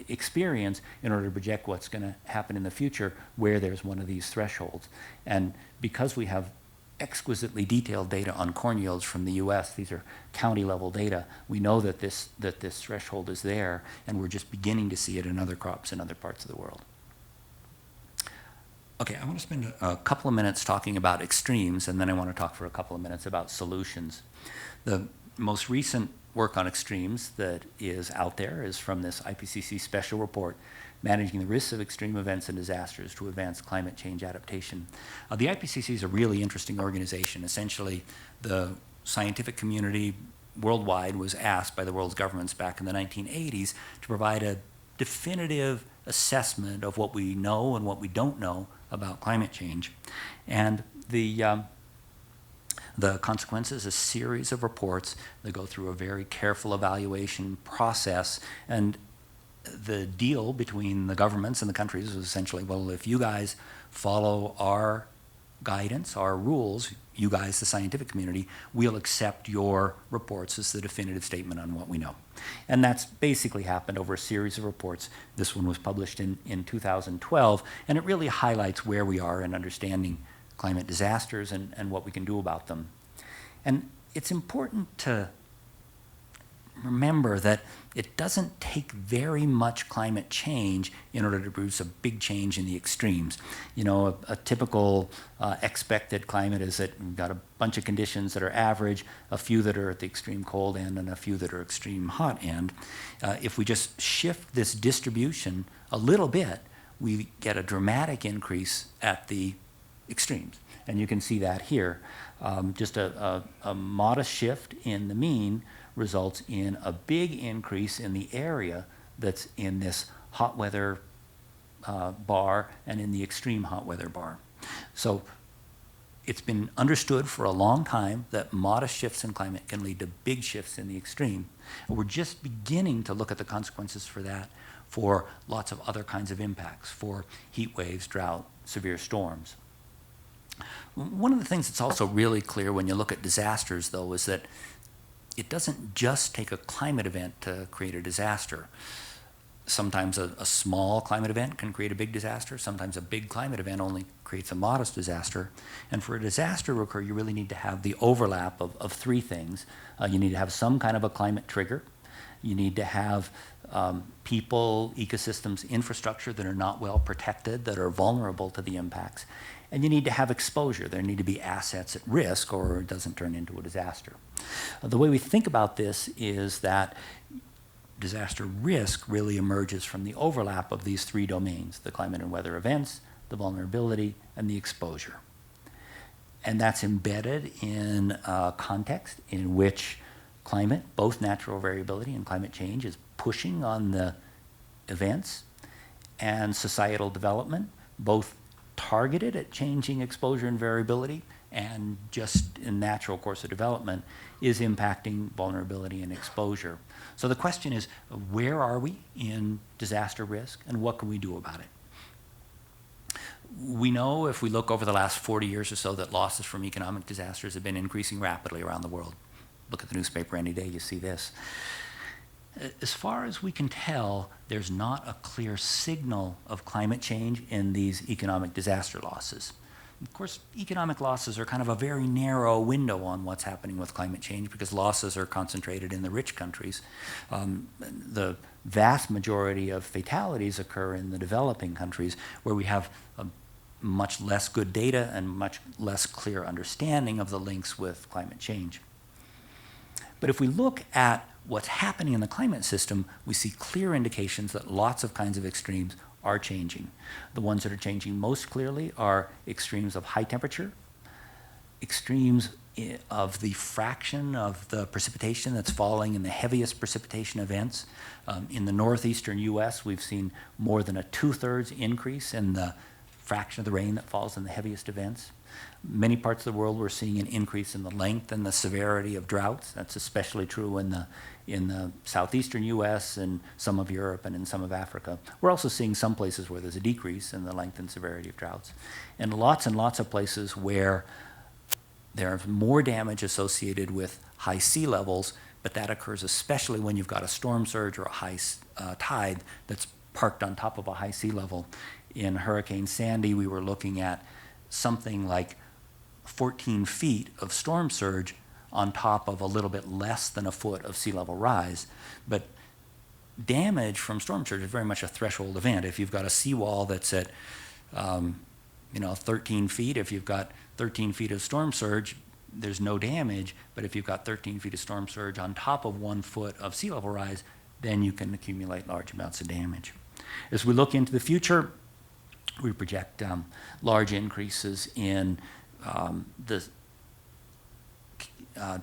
experience in order to project what's going to happen in the future where there's one of these thresholds. And because we have exquisitely detailed data on corn yields from the US, these are county level data, we know that this threshold is there, and we're just beginning to see it in other crops in other parts of the world. Okay, I want to spend a couple of minutes talking about extremes, and then I want to talk for a couple of minutes about solutions. The most recent work on extremes that is out there is from this IPCC special report, Managing the Risks of Extreme Events and Disasters to Advance Climate Change Adaptation. The IPCC is a really interesting organization. Essentially, the scientific community worldwide was asked by the world's governments back in the 1980s to provide a definitive assessment of what we know and what we don't know about climate change. And the consequences, a series of reports that go through a very careful evaluation process. And the deal between the governments and the countries was essentially, well, if you guys follow our guidance, our rules, you guys, the scientific community, we'll accept your reports as the definitive statement on what we know. And that's basically happened over a series of reports. This one was published in 2012, and it really highlights where we are in understanding climate disasters and what we can do about them. And it's important to remember that it doesn't take very much climate change in order to produce a big change in the extremes. You know, a typical expected climate is that we've got a bunch of conditions that are average, a few that are at the extreme cold end, and a few that are extreme hot end. If we just shift this distribution a little bit, we get a dramatic increase at the extremes. And you can see that here. Just a modest shift in the mean results in a big increase in the area that's in this hot weather bar and in the extreme hot weather bar. So it's been understood for a long time that modest shifts in climate can lead to big shifts in the extreme. And we're just beginning to look at the consequences for that for lots of other kinds of impacts, for heat waves, drought, severe storms. One of the things that's also really clear when you look at disasters, though, is that it doesn't just take a climate event to create a disaster. Sometimes a small climate event can create a big disaster. Sometimes a big climate event only creates a modest disaster. And for a disaster to occur, you really need to have the overlap of three things. You need to have some kind of a climate trigger. You need to have people, ecosystems, infrastructure that are not well protected, that are vulnerable to the impacts. And you need to have exposure. There need to be assets at risk, or it doesn't turn into a disaster. The way we think about this is that disaster risk really emerges from the overlap of these three domains: the climate and weather events, the vulnerability, and the exposure. And that's embedded in a context in which climate, both natural variability and climate change, is pushing on the events, and societal development, both targeted at changing exposure and variability, and just in natural course of development, is impacting vulnerability and exposure. So the question is, where are we in disaster risk, and what can we do about it? We know, if we look over the last 40 years or so, that losses from economic disasters have been increasing rapidly around the world. Look at the newspaper any day, you see this. As far as we can tell, there's not a clear signal of climate change in these economic disaster losses. Of course, economic losses are kind of a very narrow window on what's happening with climate change, because losses are concentrated in the rich countries. The vast majority of fatalities occur in the developing countries, where we have much less good data and much less clear understanding of the links with climate change. But if we look at what's happening in the climate system, we see clear indications that lots of kinds of extremes are changing. The ones that are changing most clearly are extremes of high temperature, extremes of the fraction of the precipitation that's falling in the heaviest precipitation events. In the northeastern US, we've seen more than a 2/3 increase in the fraction of the rain that falls in the heaviest events. Many parts of the world, we're seeing an increase in the length and the severity of droughts. That's especially true in the southeastern U.S. and some of Europe and in some of Africa. We're also seeing some places where there's a decrease in the length and severity of droughts. And lots of places where there's more damage associated with high sea levels, but that occurs especially when you've got a storm surge or a high tide that's parked on top of a high sea level. In Hurricane Sandy, we were looking at something like 14 feet of storm surge on top of a little bit less than a foot of sea level rise. But damage from storm surge is very much a threshold event. If you've got a seawall that's at 13 feet, if you've got 13 feet of storm surge, there's no damage. But if you've got 13 feet of storm surge on top of 1 foot of sea level rise, then you can accumulate large amounts of damage. As we look into the future, we project large increases in the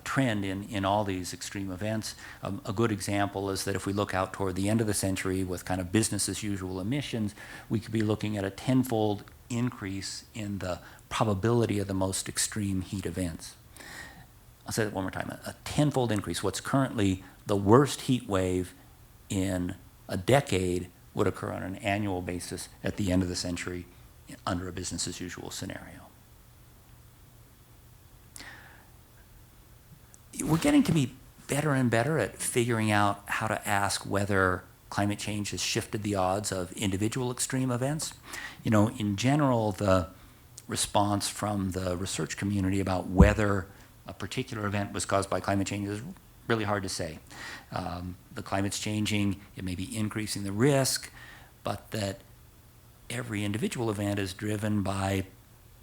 trend in all these extreme events. A good example is that if we look out toward the end of the century with kind of business as usual emissions, we could be looking at a tenfold increase in the probability of the most extreme heat events. I'll say that one more time, a tenfold increase. What's currently the worst heat wave in a decade would occur on an annual basis at the end of the century under a business as usual scenario. We're getting to be better and better at figuring out how to ask whether climate change has shifted the odds of individual extreme events. In general, the response from the research community about whether a particular event was caused by climate change is really hard to say. The climate's changing, it may be increasing the risk, but that every individual event is driven by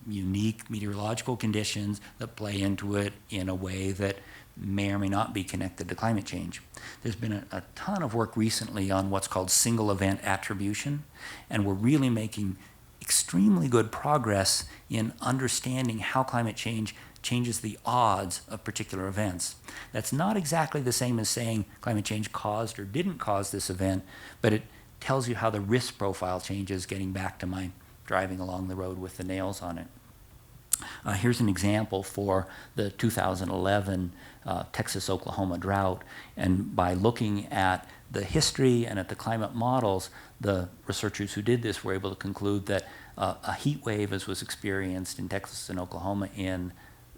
unique meteorological conditions that play into it in a way that may or may not be connected to climate change. There's been a ton of work recently on what's called single event attribution, and we're really making extremely good progress in understanding how climate change changes the odds of particular events. That's not exactly the same as saying climate change caused or didn't cause this event, but it tells you how the risk profile changes, getting back to my driving along the road with the nails on it. Here's an example for the 2011 Texas-Oklahoma drought, and by looking at the history and at the climate models, the researchers who did this were able to conclude that a heat wave, as was experienced in Texas and Oklahoma in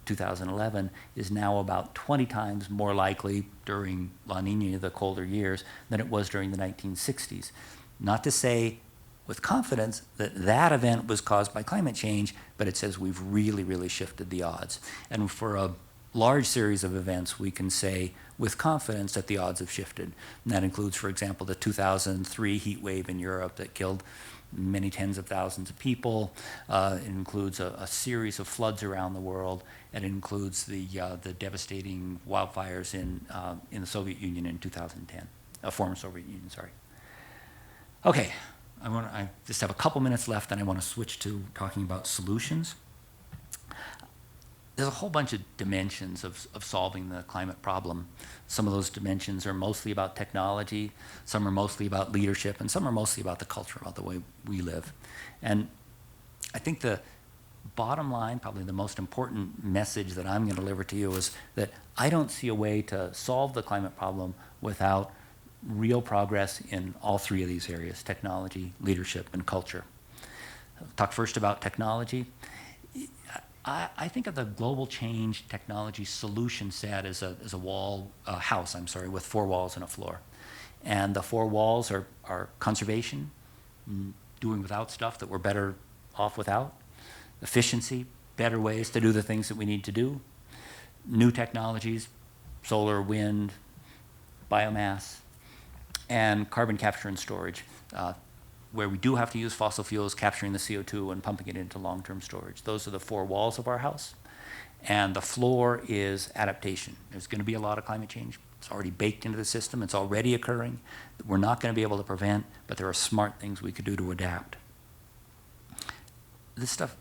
2011, is now about 20 times more likely during La Nina, the colder years, than it was during the 1960s. Not to say with confidence that that event was caused by climate change, but it says we've really, really shifted the odds. And for a large series of events, we can say with confidence that the odds have shifted. And that includes, for example, the 2003 heat wave in Europe that killed many tens of thousands of people. It includes a series of floods around the world. And it includes the devastating wildfires in the Soviet Union in 2010, former Soviet Union, sorry. Okay, I just have a couple minutes left, and I want to switch to talking about solutions. There's a whole bunch of dimensions of solving the climate problem. Some of those dimensions are mostly about technology, some are mostly about leadership, and some are mostly about the culture, about the way we live. And I think the bottom line, probably the most important message that I'm going to deliver to you, is that I don't see a way to solve the climate problem without real progress in all three of these areas: technology, leadership, and culture. I'll talk first about technology. I think of the global change technology solution set as a house with 4 walls and a floor. And the 4 walls are conservation, doing without stuff that we're better off without; efficiency, better ways to do the things that we need to do; new technologies, solar, wind, biomass; and carbon capture and storage, where we do have to use fossil fuels, capturing the CO2 and pumping it into long-term storage. Those are the 4 walls of our house. And the floor is adaptation. There's going to be a lot of climate change. It's already baked into the system. It's already occurring. We're not going to be able to prevent, but there are smart things we could do to adapt. This stuff,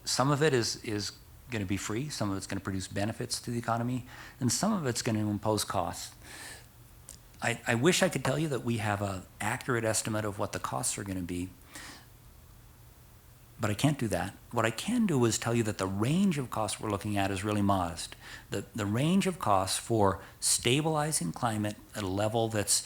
some of it is going to be free. Some of it's going to produce benefits to the economy. And some of it's going to impose costs. I wish I could tell you that we have an accurate estimate of what the costs are going to be. but I can't do that. What I can do is tell you that the range of costs we're looking at is really modest. The range of costs for stabilizing climate at a level that's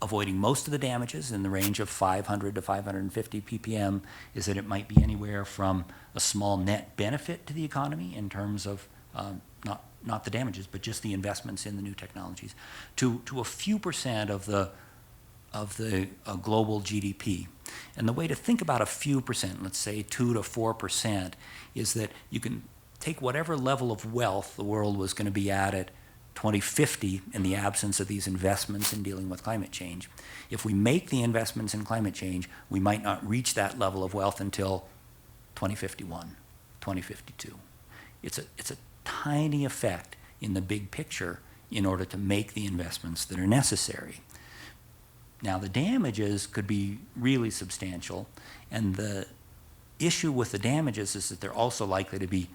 avoiding most of the damages in the range of 500 to 550 ppm is that it might be anywhere from a small net benefit to the economy in terms of not the damages, but just the investments in the new technologies, to a few percent of the global GDP. And the way to think about a few percent, let's say 2 to 4%, is that you can take whatever level of wealth the world was going to be at 2050 in the absence of these investments in dealing with climate change. If we make the investments in climate change, we might not reach that level of wealth until 2051, 2052. It's a tiny effect in the big picture in order to make the investments that are necessary. Now, the damages could be really substantial, and the issue with the damages is that they're also likely to be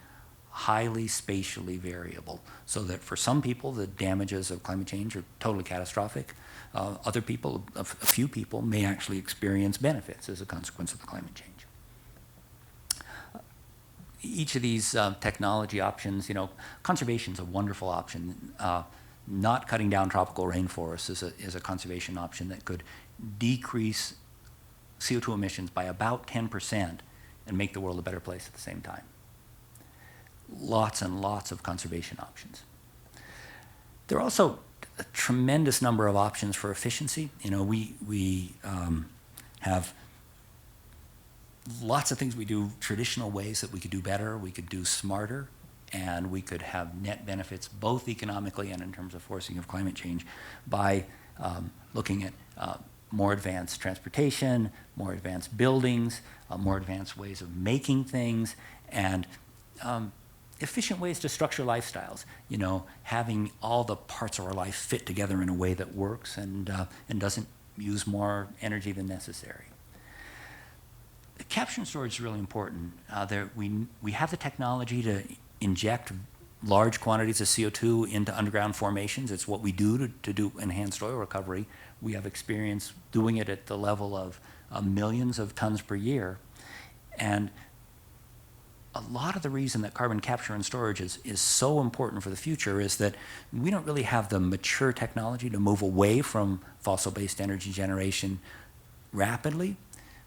highly spatially variable, so that for some people, the damages of climate change are totally catastrophic. Other people, a few people, may actually experience benefits as a consequence of the climate change. Each of these technology options, conservation is a wonderful option. Not cutting down tropical rainforests is a conservation option that could decrease CO2 emissions by about 10% and make the world a better place at the same time. Lots and lots of conservation options. There are also a tremendous number of options for efficiency. We have lots of things we do traditional ways that we could do better, we could do smarter, and we could have net benefits both economically and in terms of forcing of climate change by looking at more advanced transportation, more advanced buildings, more advanced ways of making things, and efficient ways to structure lifestyles. Having all the parts of our life fit together in a way that works and doesn't use more energy than necessary. Capture and storage is really important. We have the technology to inject large quantities of CO2 into underground formations. It's what we do to do enhanced oil recovery. We have experience doing it at the level of millions of tons per year. And a lot of the reason that carbon capture and storage is so important for the future is that we don't really have the mature technology to move away from fossil-based energy generation rapidly.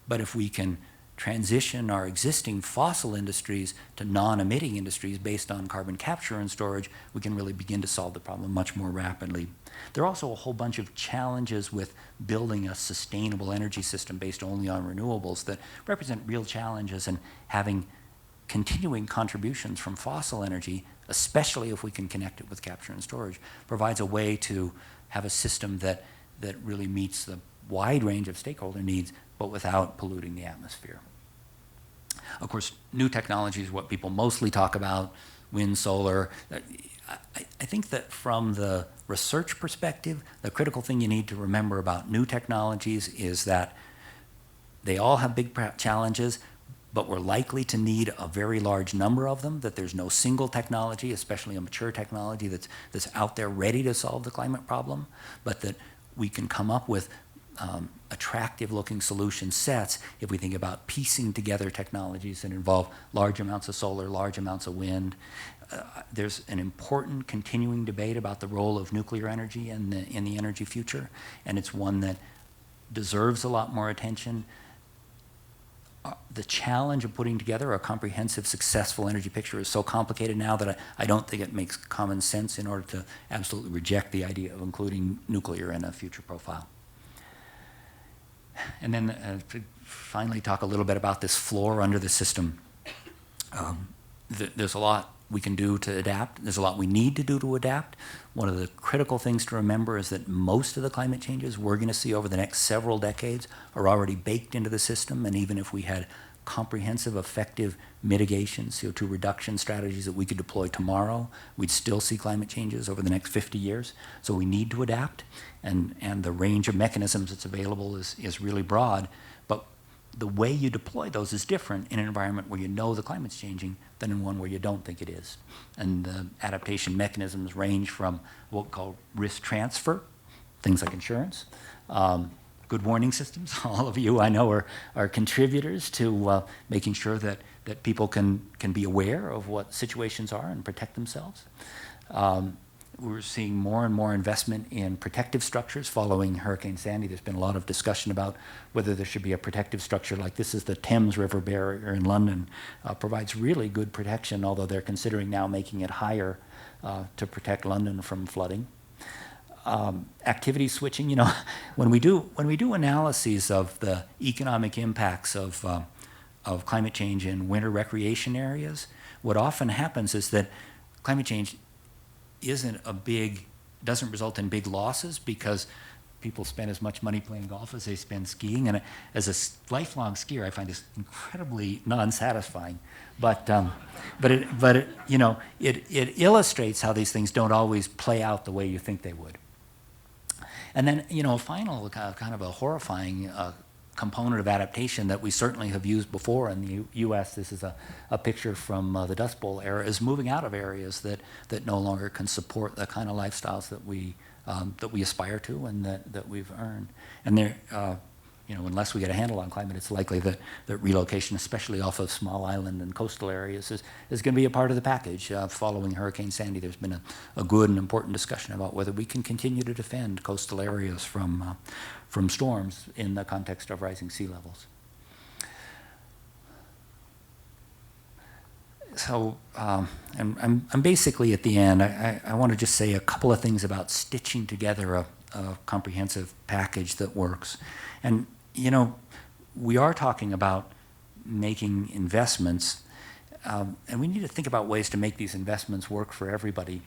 But if we can transition our existing fossil industries to non-emitting industries based on carbon capture and storage, we can really begin to solve the problem much more rapidly. There are also a whole bunch of challenges with building a sustainable energy system based only on renewables that represent real challenges, and having continuing contributions from fossil energy, especially if we can connect it with capture and storage, provides a way to have a system that really meets the wide range of stakeholder needs, but without polluting the atmosphere. Of course, new technology is what people mostly talk about, wind, solar. I think that from the research perspective, the critical thing you need to remember about new technologies is that they all have big challenges, but we're likely to need a very large number of them, that there's no single technology, especially a mature technology that's out there ready to solve the climate problem, but that we can come up with attractive looking solution sets if we think about piecing together technologies that involve large amounts of solar, large amounts of wind. There's an important continuing debate about the role of nuclear energy in the energy future, and it's one that deserves a lot more attention. The challenge of putting together a comprehensive, successful energy picture is so complicated now that I don't think it makes common sense in order to absolutely reject the idea of including nuclear in a future profile. And then to finally talk a little bit about this floor under the system. There's a lot we can do to adapt. There's a lot we need to do to adapt. One of the critical things to remember is that most of the climate changes we're going to see over the next several decades are already baked into the system, and even if we had comprehensive, effective mitigation, CO2 reduction strategies that we could deploy tomorrow, we'd still see climate changes over the next 50 years. So we need to adapt, and the range of mechanisms that's available is really broad, but the way you deploy those is different in an environment where you know the climate's changing than in one where you don't think it is. And the adaptation mechanisms range from what we call risk transfer, things like insurance, good warning systems. All of you I know are contributors to making sure that people can be aware of what situations are and protect themselves. We're seeing more and more investment in protective structures following Hurricane Sandy. There's been a lot of discussion about whether there should be a protective structure like this is the Thames River barrier in London. Provides really good protection, although they're considering now making it higher to protect London from flooding. Activity switching, you know, when we do analyses of the economic impacts of climate change in winter recreation areas, what often happens is that climate change doesn't result in big losses because people spend as much money playing golf as they spend skiing. And as a lifelong skier, I find this incredibly non-satisfying. But it illustrates how these things don't always play out the way you think they would. And then, you know, a final kind of a horrifying component of adaptation that we certainly have used before in the U.S. This is a picture from the Dust Bowl era, is moving out of areas that no longer can support the kind of lifestyles that we aspire to and that we've earned. And there, you know, unless we get a handle on climate, it's likely that relocation, especially off of small island and coastal areas, is going to be a part of the package. Following Hurricane Sandy, there's been a good and important discussion about whether we can continue to defend coastal areas from storms in the context of rising sea levels. So I'm basically at the end. I want to just say a couple of things about stitching together a comprehensive package that works. And, you know, we are talking about making investments, and we need to think about ways to make these investments work for everybody.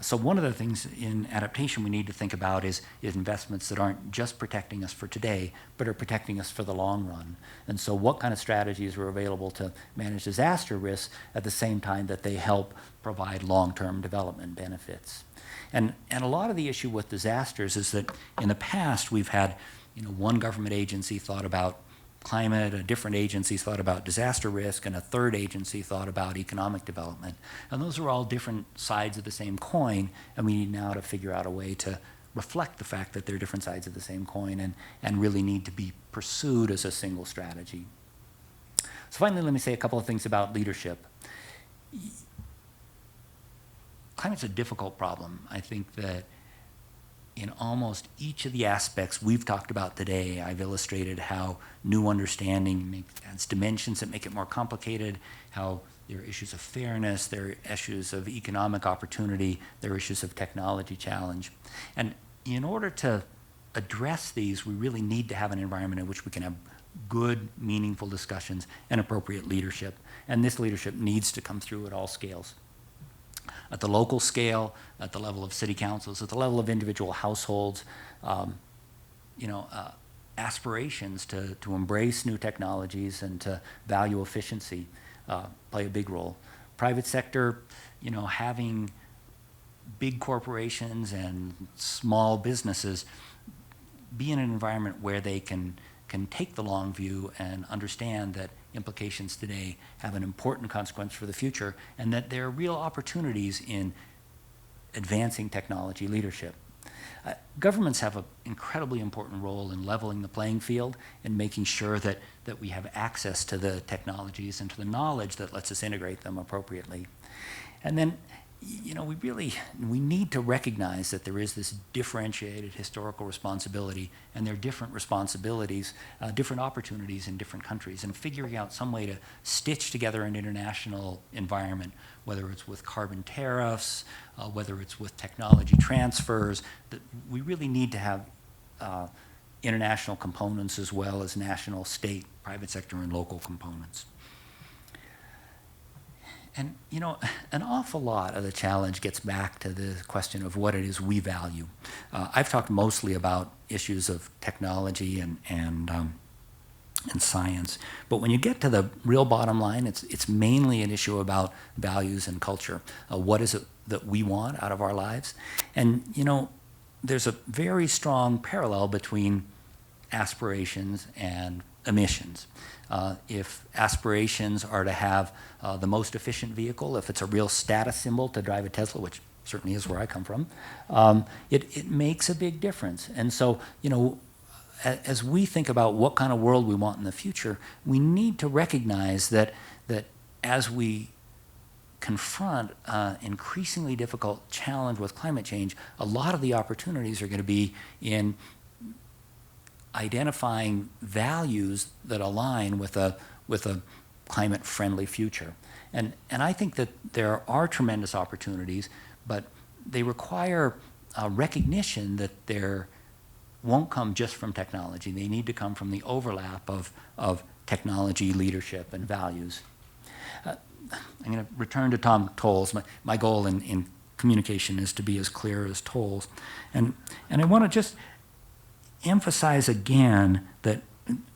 So one of the things in adaptation we need to think about is investments that aren't just protecting us for today, but are protecting us for the long run. And so what kind of strategies are available to manage disaster risks at the same time that they help provide long-term development benefits? And a lot of the issue with disasters is that in the past we've had, you know, one government agency thought about climate, a different agency thought about disaster risk, and a third agency thought about economic development. And those are all different sides of the same coin, and we need now to figure out a way to reflect the fact that they're different sides of the same coin and really need to be pursued as a single strategy. So finally, let me say a couple of things about leadership. Climate's a difficult problem. I think that in almost each of the aspects we've talked about today, I've illustrated how new understanding adds dimensions that make it more complicated, how there are issues of fairness, there are issues of economic opportunity, there are issues of technology challenge. And in order to address these, we really need to have an environment in which we can have good, meaningful discussions and appropriate leadership. And this leadership needs to come through at all scales. At the local scale, at the level of city councils, at the level of individual households, aspirations to embrace new technologies and to value efficiency play a big role. Private sector, you know, having big corporations and small businesses be in an environment where they can take the long view and understand that implications today have an important consequence for the future, and that there are real opportunities in advancing technology leadership. Governments have an incredibly important role in leveling the playing field and making sure that we have access to the technologies and to the knowledge that lets us integrate them appropriately. And then, you know, we need to recognize that there is this differentiated historical responsibility, and there are different responsibilities, different opportunities in different countries, and figuring out some way to stitch together an international environment, whether it's with carbon tariffs, whether it's with technology transfers, that we really need to have international components as well as national, state, private sector, and local components. And, you know, an awful lot of the challenge gets back to the question of what it is we value. I've talked mostly about issues of technology and science, but when you get to the real bottom line, it's mainly an issue about values and culture. What is it that we want out of our lives? And, you know, there's a very strong parallel between aspirations and emissions. If aspirations are to have the most efficient vehicle, if it's a real status symbol to drive a Tesla, which certainly is where I come from, it makes a big difference. And so, you know, as we think about what kind of world we want in the future, we need to recognize that as we confront an increasingly difficult challenge with climate change, a lot of the opportunities are going to be in identifying values that align with a climate-friendly future. And I think that there are tremendous opportunities, but they require recognition that there won't come just from technology. They need to come from the overlap of technology, leadership, and values. I'm going to return to Tom Toles. My goal in communication is to be as clear as Toles. And I want to just emphasize again that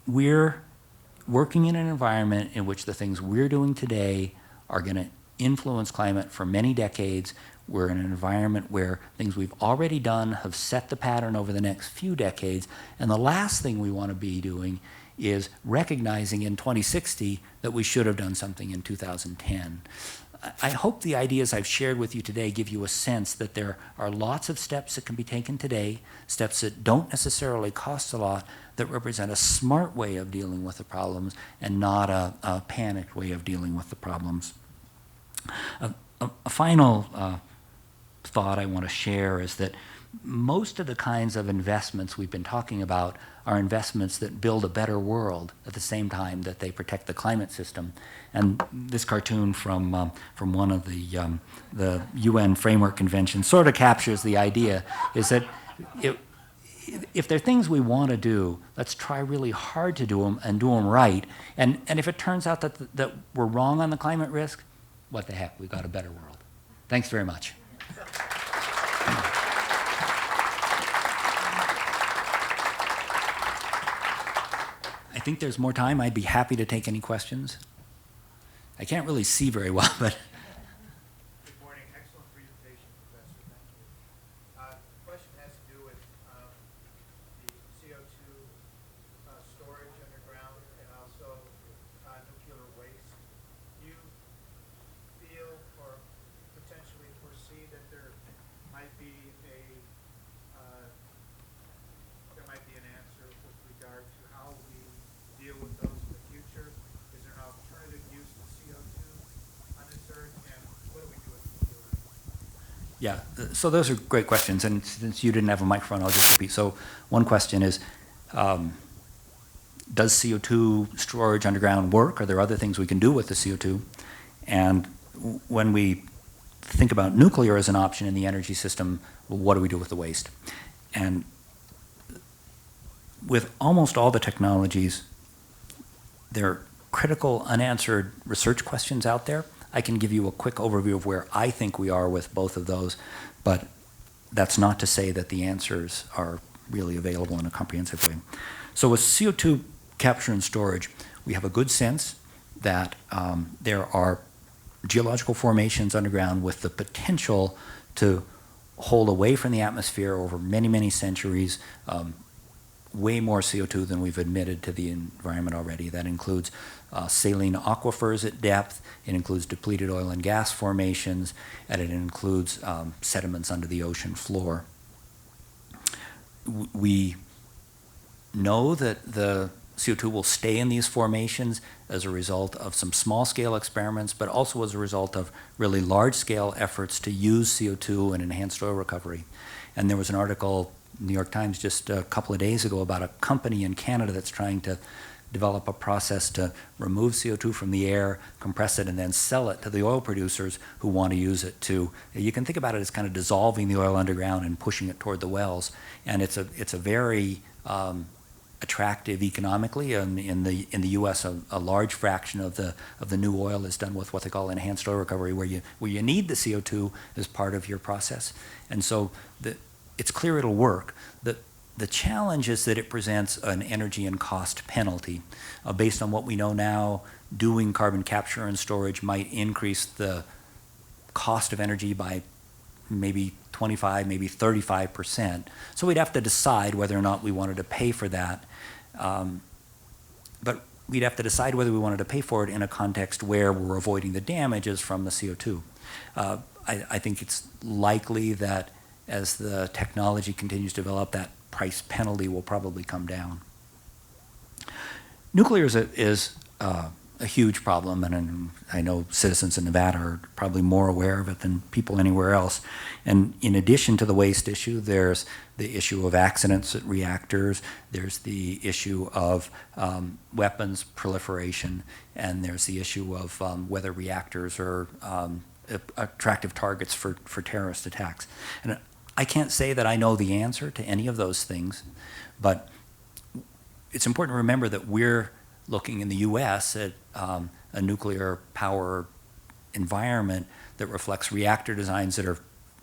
we're working in an environment in which the things we're doing today are going to influence climate for many decades. We're in an environment where things we've already done have set the pattern over the next few decades. And the last thing we want to be doing is recognizing in 2060 that we should have done something in 2010. I hope the ideas I've shared with you today give you a sense that there are lots of steps that can be taken today, steps that don't necessarily cost a lot, that represent a smart way of dealing with the problems and not a panicked way of dealing with the problems. A final thought I want to share is that most of the kinds of investments we've been talking about are investments that build a better world at the same time that they protect the climate system. And this cartoon from one of the UN Framework Convention sort of captures the idea, is that if there are things we want to do, let's try really hard to do them and do them right. And if it turns out that we're wrong on the climate risk, what the heck, we've got a better world. Thanks very much. I think there's more time. I'd be happy to take any questions. I can't really see very well, but. Good morning. Excellent presentation, Professor. Thank you. The question has to do with the CO2 storage underground and also nuclear waste. Do you feel or potentially foresee that there might be an answer with regard to how we deal with those in the future? Is there an alternative use of CO2 on this earth, and what do we do with nuclear? Yeah, so those are great questions, and since you didn't have a microphone, I'll just repeat. So one question is, does CO2 storage underground work? Are there other things we can do with the CO2? And when we think about nuclear as an option in the energy system, well, what do we do with the waste? And with almost all the technologies, there are critical unanswered research questions out there. I can give you a quick overview of where I think we are with both of those, but that's not to say that the answers are really available in a comprehensive way. So with CO2 capture and storage, we have a good sense that there are geological formations underground with the potential to hold away from the atmosphere over many, many centuries way more CO2 than we've admitted to the environment already. That includes saline aquifers at depth, it includes depleted oil and gas formations, and it includes sediments under the ocean floor. We know that the CO2 will stay in these formations as a result of some small-scale experiments, but also as a result of really large-scale efforts to use CO2 and enhanced oil recovery. And there was an article New York Times just a couple of days ago about a company in Canada that's trying to develop a process to remove CO2 from the air, compress it, and then sell it to the oil producers who want to use it to. You can think about it as kind of dissolving the oil underground and pushing it toward the wells. And it's a very attractive economically. In the U.S., a large fraction of the new oil is done with what they call enhanced oil recovery, where you need the CO2 as part of your process. And so it's clear it'll work. The challenge is that it presents an energy and cost penalty. Based on what we know now, doing carbon capture and storage might increase the cost of energy by maybe 25, maybe 35%. So we'd have to decide whether or not we wanted to pay for that. But we'd have to decide whether we wanted to pay for it in a context where we're avoiding the damages from the CO2. I think it's likely that as the technology continues to develop, that price penalty will probably come down. Nuclear is a huge problem, and I know citizens in Nevada are probably more aware of it than people anywhere else. And in addition to the waste issue, there's the issue of accidents at reactors, there's the issue of weapons proliferation, and there's the issue of whether reactors are attractive targets for terrorist attacks. And I can't say that I know the answer to any of those things, but it's important to remember that we're looking in the U.S. at a nuclear power environment that reflects reactor designs that are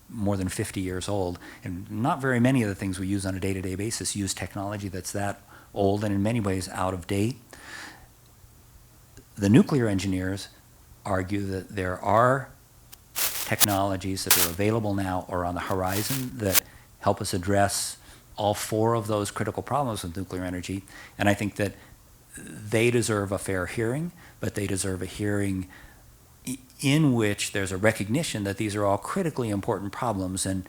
more than 50 years old. And not very many of the things we use on a day-to-day basis use technology that's that old and in many ways out of date. The nuclear engineers argue that there are technologies that are available now or on the horizon that help us address all four of those critical problems with nuclear energy. And I think that they deserve a fair hearing, but they deserve a hearing in which there's a recognition that these are all critically important problems, and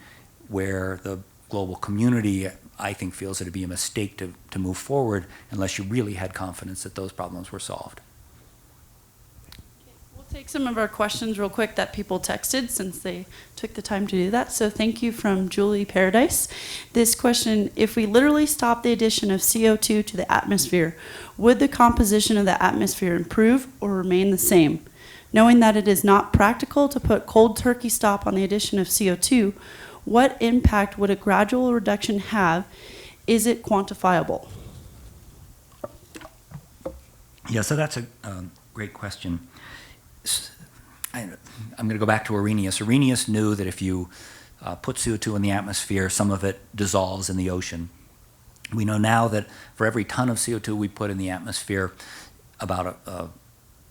where the global community, I think, feels it'd be a mistake to move forward unless you really had confidence that those problems were solved. We'll take some of our questions real quick that people texted, since they took the time to do that. So thank you from Julie Paradise. This question: if we literally stop the addition of CO2 to the atmosphere, would the composition of the atmosphere improve or remain the same? Knowing that it is not practical to put cold turkey stop on the addition of CO2, what impact would a gradual reduction have? Is it quantifiable? Yeah, so that's a great question. I'm going to go back to Arrhenius. Arrhenius knew that if you put CO2 in the atmosphere, some of it dissolves in the ocean. We know now that for every ton of CO2 we put in the atmosphere, about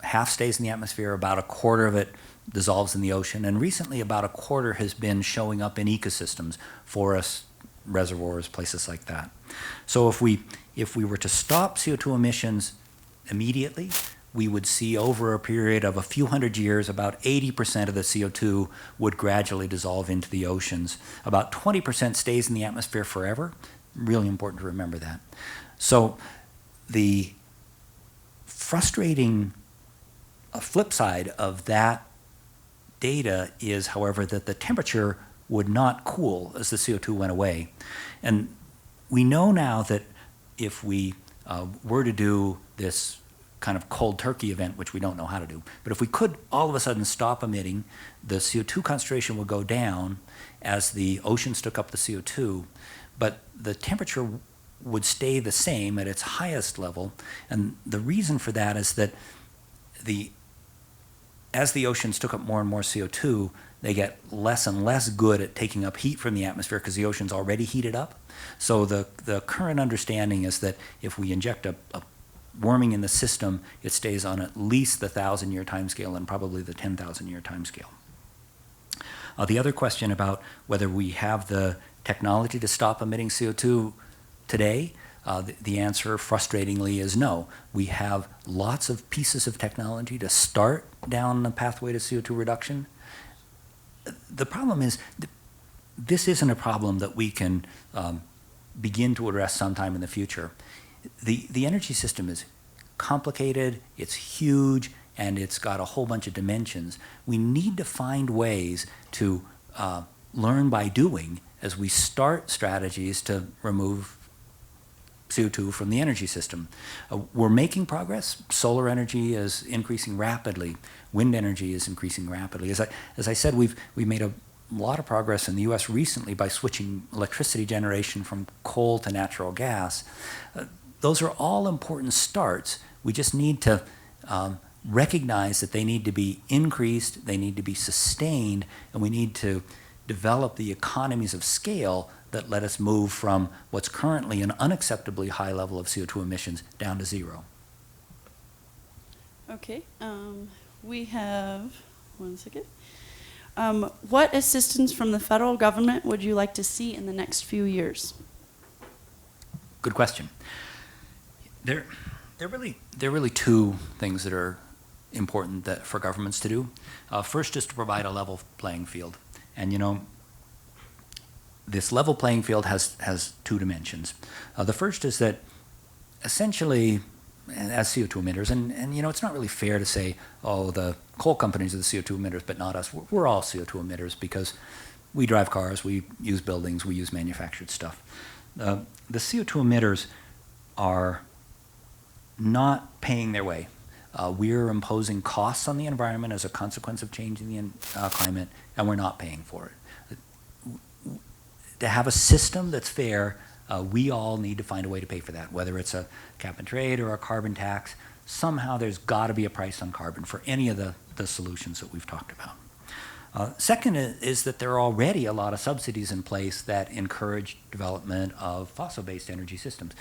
half stays in the atmosphere, about a quarter of it dissolves in the ocean, and recently about a quarter has been showing up in ecosystems, forests, reservoirs, places like that. So if we were to stop CO2 emissions immediately, we would see over a period of a few hundred years, about 80% of the CO2 would gradually dissolve into the oceans. About 20% stays in the atmosphere forever. Really important to remember that. So the frustrating flip side of that data is, however, that the temperature would not cool as the CO2 went away. And we know now that if we were to do this kind of cold turkey event, which we don't know how to do, but if we could all of a sudden stop emitting, the CO2 concentration would go down as the oceans took up the CO2, but the temperature would stay the same at its highest level. And the reason for that is that as the oceans took up more and more CO2, they get less and less good at taking up heat from the atmosphere because the ocean's already heated up. So the current understanding is that if we inject a warming in the system, it stays on at least the 1,000-year timescale and probably the 10,000-year timescale. The other question about whether we have the technology to stop emitting CO2 today, the answer, frustratingly, is no. We have lots of pieces of technology to start down the pathway to CO2 reduction. The problem is, this isn't a problem that we can begin to address sometime in the future. The energy system is complicated, it's huge, and it's got a whole bunch of dimensions. We need to find ways to learn by doing as we start strategies to remove CO2 from the energy system. We're making progress. Solar energy is increasing rapidly. Wind energy is increasing rapidly. As I said, we've made a lot of progress in the U.S. recently by switching electricity generation from coal to natural gas. Those are all important starts. We just need to recognize that they need to be increased, they need to be sustained, and we need to develop the economies of scale that let us move from what's currently an unacceptably high level of CO2 emissions down to zero. Okay, we have, one second. What assistance from the federal government would you like to see in the next few years? Good question. There are really two things that are important for governments to do. First is to provide a level playing field. And this level playing field has two dimensions. The first is that essentially, as CO2 emitters, and you know, it's not really fair to say, oh, the coal companies are the CO2 emitters, but not us. We're all CO2 emitters because we drive cars, we use buildings, we use manufactured stuff. The CO2 emitters are not paying their way. We're imposing costs on the environment as a consequence of changing the climate, and we're not paying for it. To have a system that's fair, we all need to find a way to pay for that, whether it's a cap and trade or a carbon tax. Somehow there's got to be a price on carbon for any of the solutions that we've talked about. Second is that there are already a lot of subsidies in place that encourage development of fossil-based energy systems.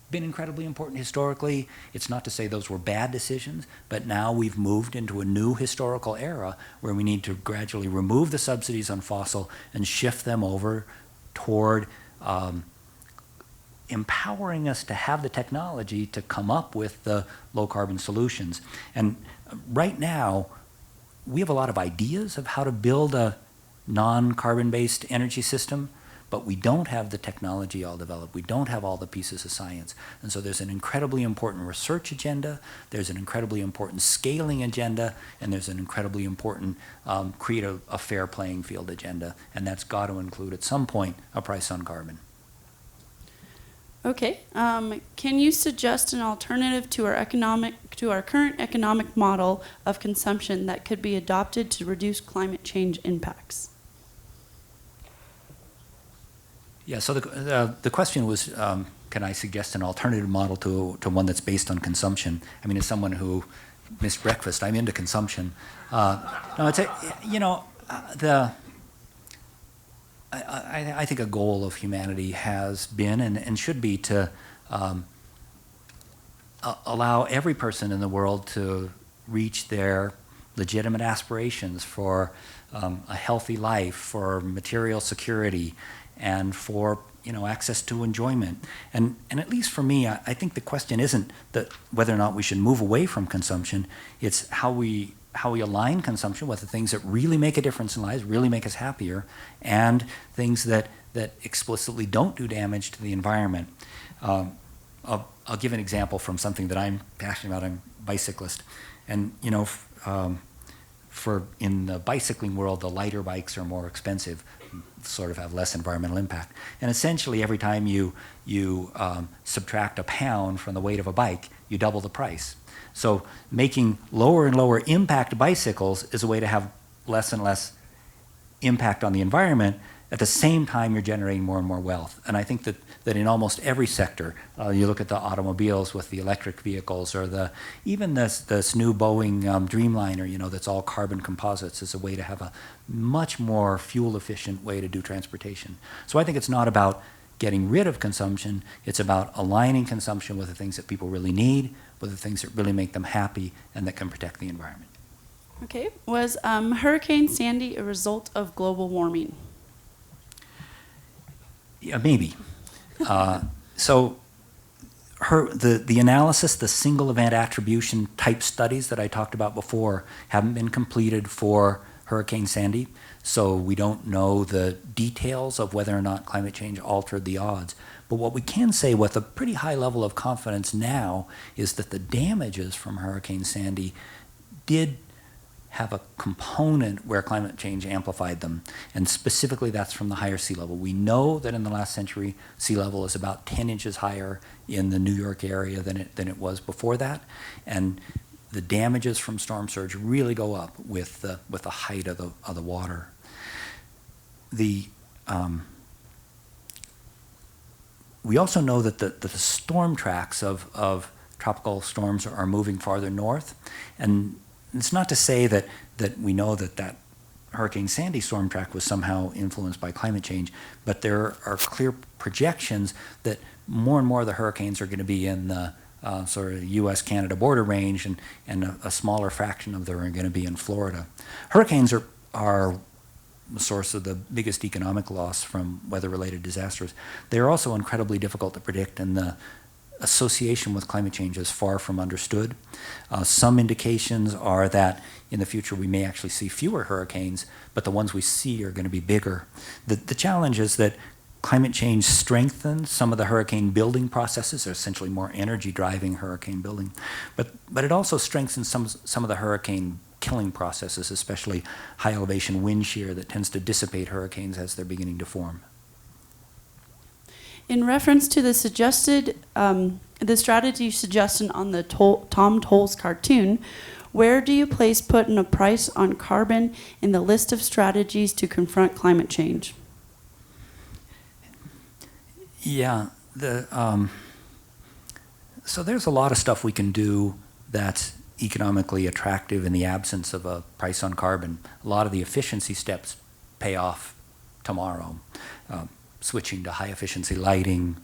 Been incredibly important historically. It's not to say those were bad decisions, but now we've moved into a new historical era where we need to gradually remove the subsidies on fossil and shift them over toward empowering us to have the technology to come up with the low carbon solutions. And right now, we have a lot of ideas of how to build a non-carbon based energy system, but we don't have the technology all developed. We don't have all the pieces of science. And so there's an incredibly important research agenda, there's an incredibly important scaling agenda, and there's an incredibly important create a fair playing field agenda. And that's got to include at some point a price on carbon. Okay, can you suggest an alternative to our current economic model of consumption that could be adopted to reduce climate change impacts? Yeah, so the question was, can I suggest an alternative model to one that's based on consumption? I mean, as someone who missed breakfast, I'm into consumption. No, it's I think a goal of humanity has been and should be to allow every person in the world to reach their legitimate aspirations for a healthy life, for material security, and for access to enjoyment. And at least for me, I think the question isn't that whether or not we should move away from consumption. It's how we align consumption with the things that really make a difference in lives, really make us happier, and things that explicitly don't do damage to the environment. I'll give an example from something that I'm passionate about. I'm a bicyclist, and for in the bicycling world, the lighter bikes are more expensive, sort of have less environmental impact. And essentially, every time you subtract a pound from the weight of a bike, you double the price. So making lower and lower impact bicycles is a way to have less and less impact on the environment. At the same time, you're generating more and more wealth. And I think that in almost every sector, you look at the automobiles with the electric vehicles, or even this new Boeing Dreamliner, that's all carbon composites, is a way to have a much more fuel-efficient way to do transportation. So I think it's not about getting rid of consumption, it's about aligning consumption with the things that people really need, with the things that really make them happy and that can protect the environment. Okay, was Hurricane Sandy a result of global warming? Yeah, maybe. So the analysis, the single event attribution type studies that I talked about before haven't been completed for Hurricane Sandy, so we don't know the details of whether or not climate change altered the odds. But what we can say with a pretty high level of confidence now is that the damages from Hurricane Sandy did have a component where climate change amplified them, and specifically that's from the higher sea level. We know that in the last century, sea level is about 10 inches higher in the New York area than it was before that, and the damages from storm surge really go up with the height of the water. We also know that the storm tracks of tropical storms are moving farther north, and it's not to say that we know that Hurricane Sandy storm track was somehow influenced by climate change, but there are clear projections that more and more of the hurricanes are going to be in the sort of U.S.-Canada border range, and a smaller fraction of them are going to be in Florida. Hurricanes are the source of the biggest economic loss from weather-related disasters. They're also incredibly difficult to predict, and the association with climate change is far from understood. Some indications are that in the future we may actually see fewer hurricanes, but the ones we see are going to be bigger. The challenge is that climate change strengthens some of the hurricane building processes, or essentially more energy driving hurricane building. But it also strengthens some of the hurricane killing processes, especially high elevation wind shear that tends to dissipate hurricanes as they're beginning to form. In reference to the the strategy suggested on the Tom Toles cartoon, where do you place putting a price on carbon in the list of strategies to confront climate change? Yeah, so there's a lot of stuff we can do that's economically attractive in the absence of a price on carbon. A lot of the efficiency steps pay off tomorrow. Switching to high efficiency lighting,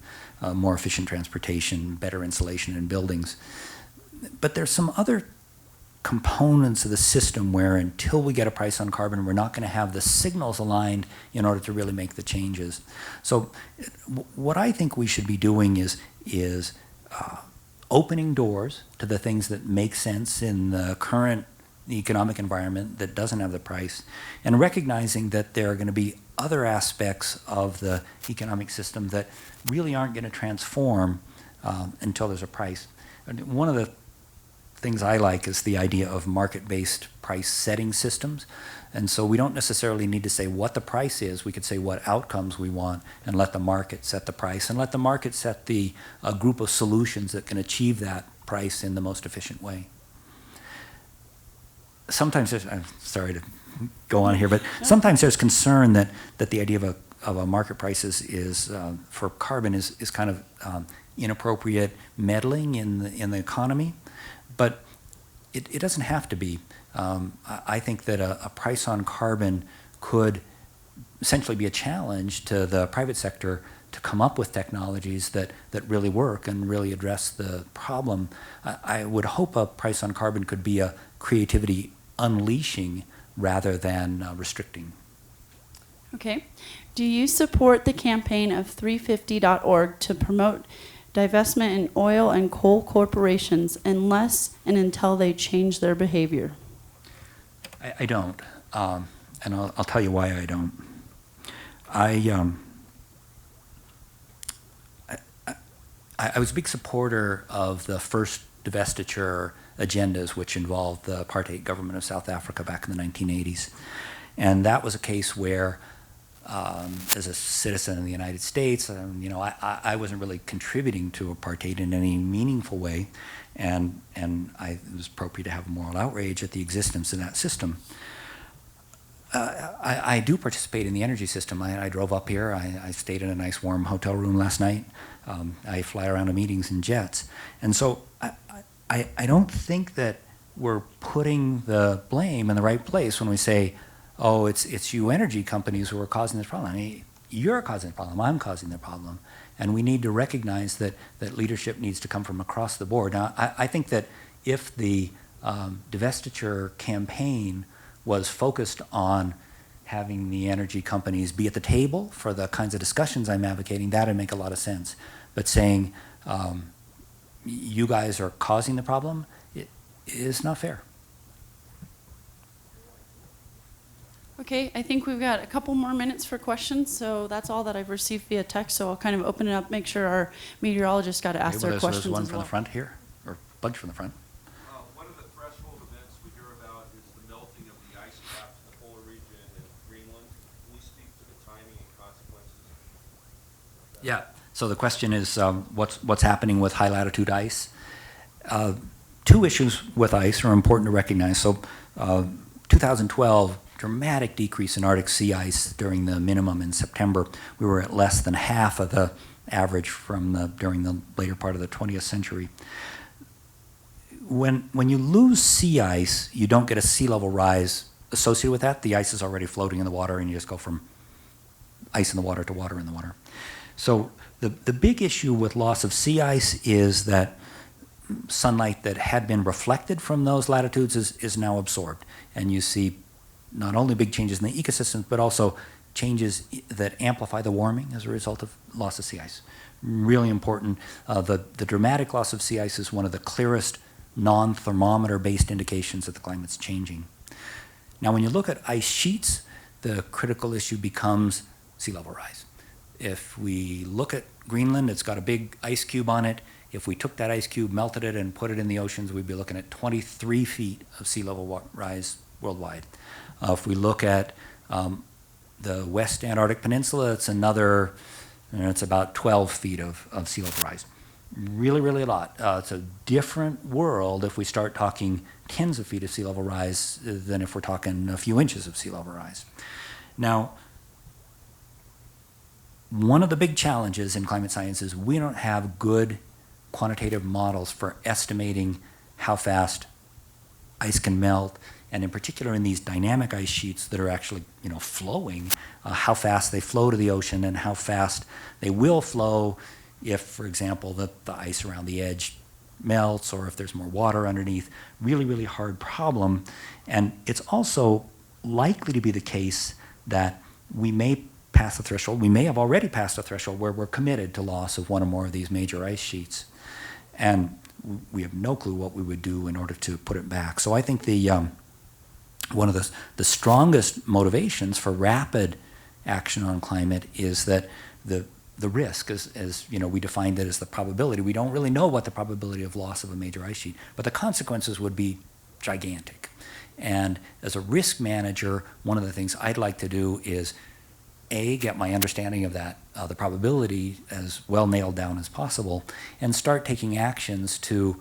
more efficient transportation, better insulation in buildings. But there's some other components of the system where until we get a price on carbon, we're not going to have the signals aligned in order to really make the changes. So what I think we should be doing is opening doors to the things that make sense in the current economic environment that doesn't have the price, and recognizing that there are going to be other aspects of the economic system that really aren't going to transform until there's a price. And one of the things I like is the idea of market-based price setting systems. And so we don't necessarily need to say what the price is. We could say what outcomes we want and let the market set the price, and let the market set the group of solutions that can achieve that price in the most efficient way. Sometimes there's, I'm sorry to go on here, but sometimes there's concern that the idea of a market price is for carbon is kind of inappropriate meddling in the economy, but it doesn't have to be. I think that a price on carbon could essentially be a challenge to the private sector to come up with technologies that really work and really address the problem. I would hope a price on carbon could be a creativity unleashing rather than restricting. Okay. Do you support the campaign of 350.org to promote divestment in oil and coal corporations unless and until they change their behavior? I don't, and I'll tell you why I don't. I was a big supporter of the first divestiture agendas, which involved the apartheid government of South Africa back in the 1980s. And that was a case where, as a citizen of the United States, I wasn't really contributing to apartheid in any meaningful way, and it was appropriate to have moral outrage at the existence of that system. I do participate in the energy system. I drove up here. I stayed in a nice warm hotel room last night. I fly around to meetings in jets. And so I don't think that we're putting the blame in the right place when we say, oh, it's you energy companies who are causing this problem. I mean, you're causing the problem. I'm causing the problem. And we need to recognize that leadership needs to come from across the board. Now, I think that if the divestiture campaign was focused on having the energy companies be at the table for the kinds of discussions I'm advocating, that would make a lot of sense. But saying, you guys are causing the problem, it is not fair. Okay, I think we've got a couple more minutes for questions, so that's all that I've received via text, so I'll kind of open it up, make sure our meteorologists got to ask their questions There's one as from well. the front here, or a bunch from the front. One of the threshold events we hear about is the melting of the ice caps in the polar region and Greenland. Can you speak to the timing and consequences? Yeah. So the question is, what's happening with high latitude ice? Two issues with ice are important to recognize. So 2012, dramatic decrease in Arctic sea ice during the minimum in September. We were at less than half of the average during the later part of the 20th century. When you lose sea ice, you don't get a sea level rise associated with that. The ice is already floating in the water, and you just go from ice in the water to water in the water. So the big issue with loss of sea ice is that sunlight that had been reflected from those latitudes is now absorbed. And you see not only big changes in the ecosystems, but also changes that amplify the warming as a result of loss of sea ice. Really important. The dramatic loss of sea ice is one of the clearest non-thermometer-based indications that the climate's changing. Now, when you look at ice sheets, the critical issue becomes sea level rise. if we look at Greenland, it's got a big ice cube on it. If we took that ice cube, melted it, and put it in the oceans, we'd be looking at 23 feet of sea level rise worldwide. If we look at the West Antarctic Peninsula, it's another, it's about 12 feet of sea level rise. Really, really a lot. It's a different world if we start talking tens of feet of sea level rise than if we're talking a few inches of sea level rise. Now, one of the big challenges in climate science is we don't have good quantitative models for estimating how fast ice can melt, and in particular in these dynamic ice sheets that are actually, flowing, how fast they flow to the ocean and how fast they will flow if, for example, the ice around the edge melts or if there's more water underneath. Really, really hard problem. And it's also likely to be the case that we may pass the threshold, we may have already passed a threshold where we're committed to loss of one or more of these major ice sheets. And we have no clue what we would do in order to put it back. So I think one of the strongest motivations for rapid action on climate is that the risk, as we defined it as the probability. We don't really know what the probability of loss of a major ice sheet, but the consequences would be gigantic. And as a risk manager, one of the things I'd like to do is get my understanding of that, the probability as well nailed down as possible, and start taking actions to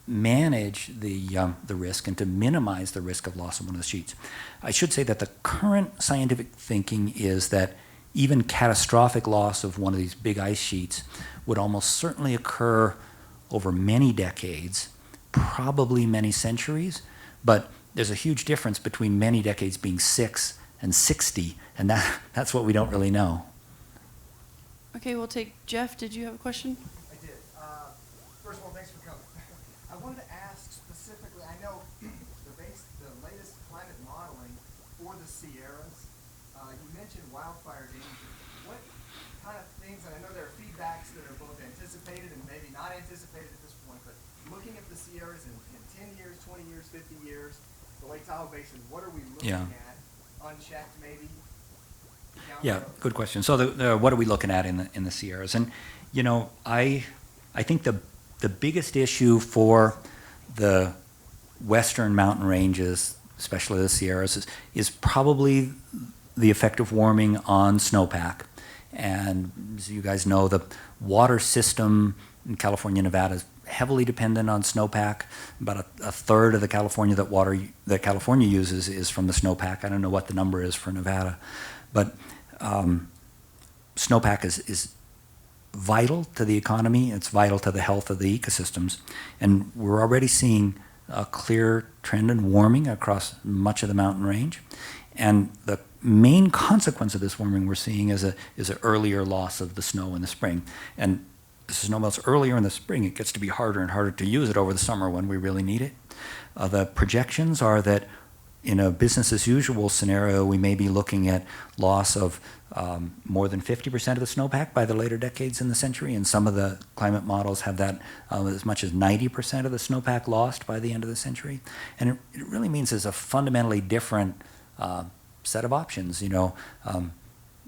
manage the risk and to minimize the risk of loss of one of the sheets. I should say that the current scientific thinking is that even catastrophic loss of one of these big ice sheets would almost certainly occur over many decades, probably many centuries, but there's a huge difference between many decades being 6 and 60, and that's what we don't really know. Okay, we'll take Jeff. Did you have a question? I did. First of all, thanks for coming. I wanted to ask specifically, I know the latest climate modeling for the Sierras, you mentioned wildfire danger. What kind of things, and I know there are feedbacks that are both anticipated and maybe not anticipated at this point, but looking at the Sierras in 10 years, 20 years, 50 years, the Lake Tahoe Basin, what are we looking at? Unchecked, maybe? Yeah, good question. So what are we looking at in the Sierras? And I think the biggest issue for the western mountain ranges, especially the Sierras, is probably the effect of warming on snowpack. And as you guys know, the water system in California, Nevada is heavily dependent on snowpack. About a third of the water that California uses is from the snowpack. I don't know what the number is for Nevada, but snowpack is vital to the economy. It's vital to the health of the ecosystems, and we're already seeing a clear trend in warming across much of the mountain range. And the main consequence of this warming we're seeing is an earlier loss of the snow in the spring. And the snow melts earlier in the spring, it gets to be harder and harder to use it over the summer when we really need it. The projections are that in a business as usual scenario, we may be looking at loss of more than 50% of the snowpack by the later decades in the century, and some of the climate models have that as much as 90% of the snowpack lost by the end of the century. And it really means there's a fundamentally different set of options.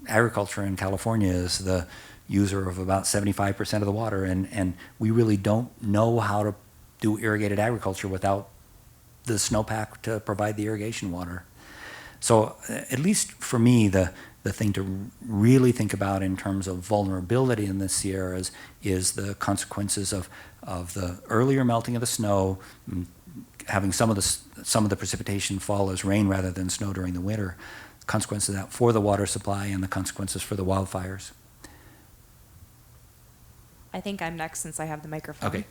Agriculture in California is the user of about 75% of the water, and we really don't know how to do irrigated agriculture without the snowpack to provide the irrigation water. So at least for me, the thing to really think about in terms of vulnerability in the Sierras is the consequences of the earlier melting of the snow, having some of the precipitation fall as rain rather than snow during the winter, consequences of that for the water supply and the consequences for the wildfires. I think I'm next since I have the microphone. Okay.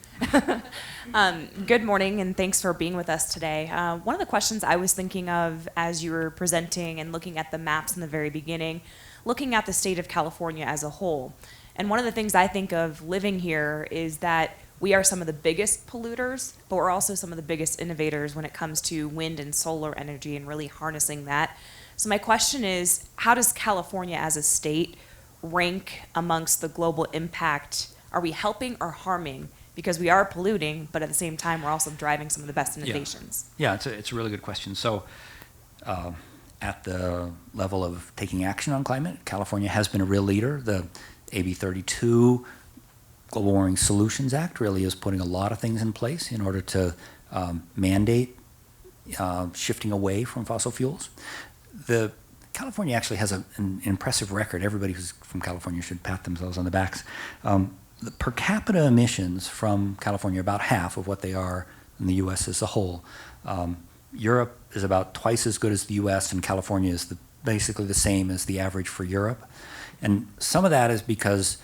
Good morning, and thanks for being with us today. One of the questions I was thinking of as you were presenting and looking at the maps in the very beginning, looking at the state of California as a whole. And one of the things I think of living here is that we are some of the biggest polluters, but we're also some of the biggest innovators when it comes to wind and solar energy and really harnessing that. So my question is, how does California as a state rank amongst the global impact? Are we helping or harming? Because we are polluting, but at the same time, we're also driving some of the best innovations. Yeah, it's a really good question. So at the level of taking action on climate, California has been a real leader. The AB 32 Global Warming Solutions Act really is putting a lot of things in place in order to mandate shifting away from fossil fuels. California actually has an impressive record. Everybody who's from California should pat themselves on the backs. The per capita emissions from California are about half of what they are in the U.S. as a whole. Europe is about twice as good as the U.S., and California is basically the same as the average for Europe. And some of that is because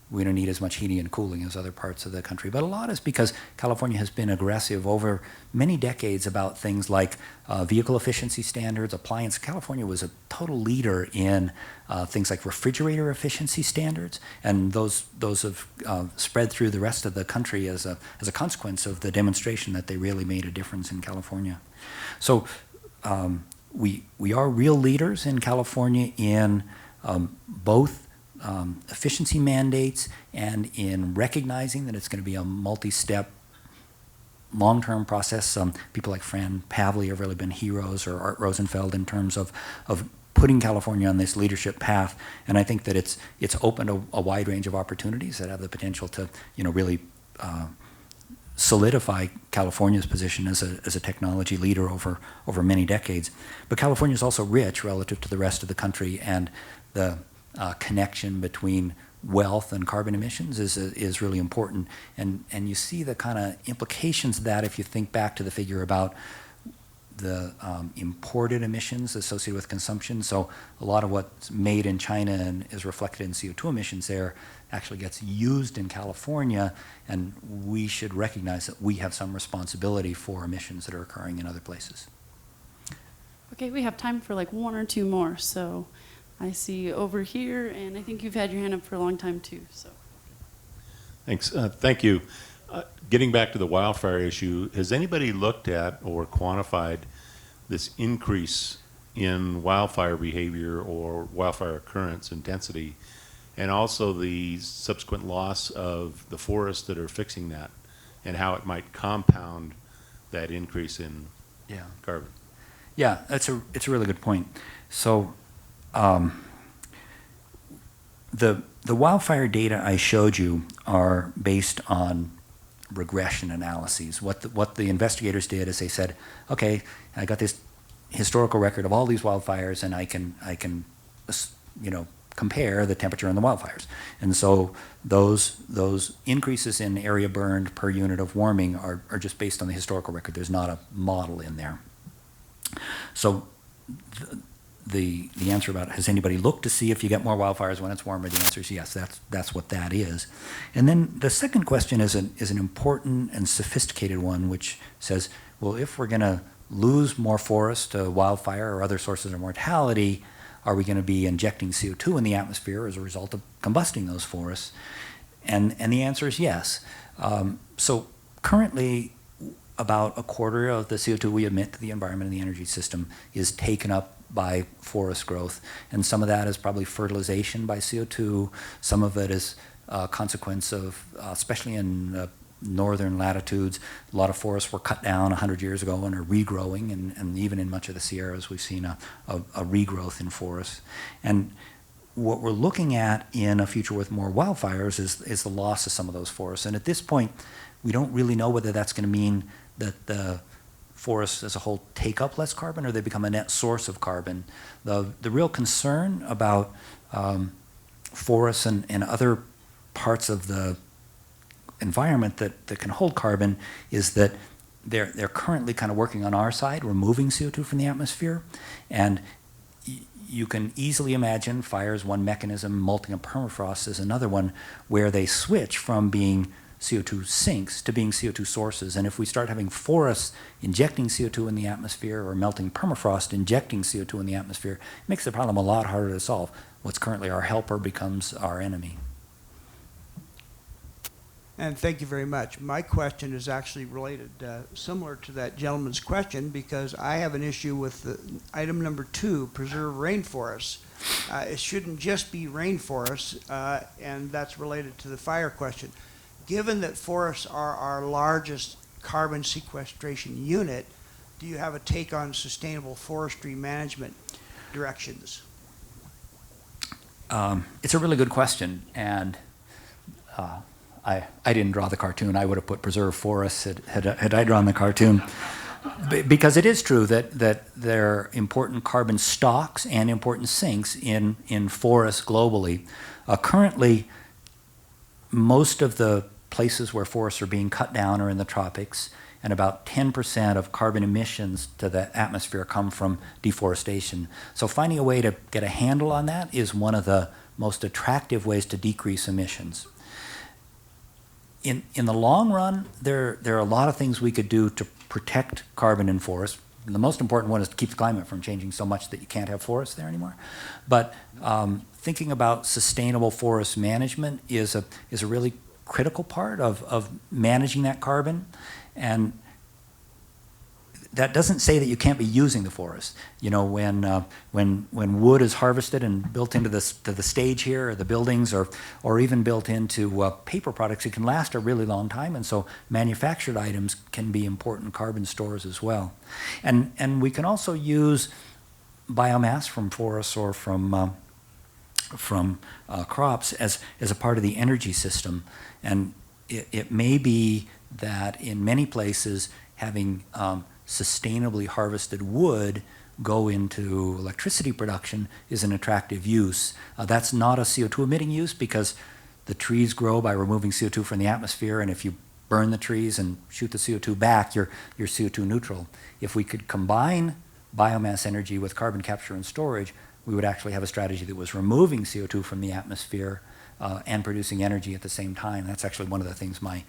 we don't need as much heating and cooling as other parts of the country. But a lot is because California has been aggressive over many decades about things like vehicle efficiency standards, appliance. California was a total leader in things like refrigerator efficiency standards, and those have spread through the rest of the country as a consequence of the demonstration that they really made a difference in California. So we are real leaders in California in both efficiency mandates and in recognizing that it's going to be a multi-step, long-term process. People like Fran Pavley have really been heroes, or Art Rosenfeld, in terms of putting California on this leadership path. And I think that it's opened a wide range of opportunities that have the potential to, really solidify California's position as a technology leader over many decades. But California is also rich relative to the rest of the country, and the connection between wealth and carbon emissions is really important. And you see the kind of implications of that if you think back to the figure about the imported emissions associated with consumption. So a lot of what's made in China and is reflected in CO2 emissions there actually gets used in California, and we should recognize that we have some responsibility for emissions that are occurring in other places. Okay, we have time for like one or two more. So I see over here, and I think you've had your hand up for a long time too. So. Thanks. Thank you. Getting back to the wildfire issue, has anybody looked at or quantified this increase in wildfire behavior or wildfire occurrence intensity, and also the subsequent loss of the forests that are fixing that, and how it might compound that increase in carbon? Yeah, it's a really good point. So the wildfire data I showed you are based on regression analyses. What the investigators did is they said, okay, I got this historical record of all these wildfires, and I can compare the temperature in the wildfires. And so those increases in area burned per unit of warming are just based on the historical record. There's not a model in there. So the answer about has anybody looked to see if you get more wildfires when it's warmer, the answer is yes, that's what that is. And then the second question is an important and sophisticated one, which says, well, if we're going to lose more forests to wildfire or other sources of mortality, are we going to be injecting CO2 in the atmosphere as a result of combusting those forests? And the answer is yes. So currently, about a quarter of the CO2 we emit to the environment and the energy system is taken up by forest growth, and some of that is probably fertilization by CO2. Some of it is a consequence of, especially in northern latitudes, a lot of forests were cut down 100 years ago and are regrowing, and even in much of the Sierras we've seen a regrowth in forests. And what we're looking at in a future with more wildfires is the loss of some of those forests. And at this point, we don't really know whether that's going to mean that the forests as a whole take up less carbon or they become a net source of carbon. The real concern about forests and other parts of the environment that can hold carbon is that they're currently kind of working on our side, removing CO2 from the atmosphere. And you can easily imagine fires, one mechanism, melting of permafrost is another one, where they switch from being CO2 sinks to being CO2 sources. And if we start having forests injecting CO2 in the atmosphere, or melting permafrost injecting CO2 in the atmosphere, it makes the problem a lot harder to solve. What's currently our helper becomes our enemy. And thank you very much. My question is actually related, similar to that gentleman's question, because I have an issue with item number 2, preserve rainforests. It shouldn't just be rainforests, and that's related to the fire question. Given that forests are our largest carbon sequestration unit, do you have a take on sustainable forestry management? directions? It's a really good question, and I didn't draw the cartoon. I would have put preserve forests had I drawn the cartoon. Because it is true that there are important carbon stocks and important sinks in forests globally. Currently, most of the places where forests are being cut down are in the tropics, and about 10% of carbon emissions to the atmosphere come from deforestation. So finding a way to get a handle on that is one of the most attractive ways to decrease emissions. In the long run, there are a lot of things we could do to protect carbon in forests. And the most important one is to keep the climate from changing so much that you can't have forests there anymore. But thinking about sustainable forest management is a really critical part of managing that carbon. And that doesn't say that you can't be using the forest. You know, when wood is harvested and built into the stage here, or the buildings, or even built into paper products, it can last a really long time. And so manufactured items can be important carbon stores as well. And we can also use biomass from forests or from crops as a part of the energy system. And it may be that in many places having sustainably harvested wood go into electricity production is an attractive use. That's not a CO2 emitting use because the trees grow by removing CO2 from the atmosphere, and if you burn the trees and shoot the CO2 back, you're CO2 neutral. If we could combine biomass energy with carbon capture and storage, we would actually have a strategy that was removing CO2 from the atmosphere and producing energy at the same time. That's actually one of the things my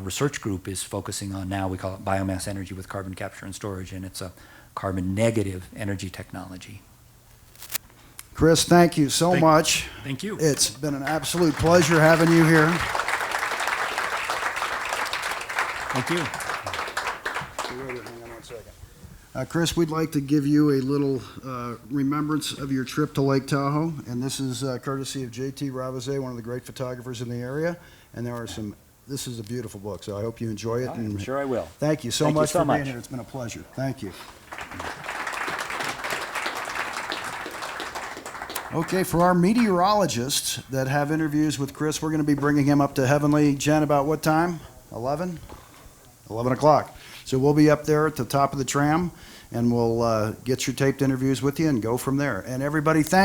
research group is focusing on now. We call it biomass energy with carbon capture and storage, and it's a carbon negative energy technology. Chris, thank you so much. Thank you. It's been an absolute pleasure having you here. Thank you. Hang on one second. Chris, we'd like to give you a little remembrance of your trip to Lake Tahoe, and this is courtesy of J.T. Ravizet, one of the great photographers in the area, and there are some. This is a beautiful book, so I hope you enjoy it. I'm sure I will. Thank you so Thank you much so for being much. here. It's been a pleasure. Thank you. Okay, for our meteorologists that have interviews with Chris, we're going to be bringing him up to Heavenly. Jen, about what time? 11? 11 o'clock. So we'll be up there at the top of the tram, and we'll get your taped interviews with you and go from there. And everybody, thank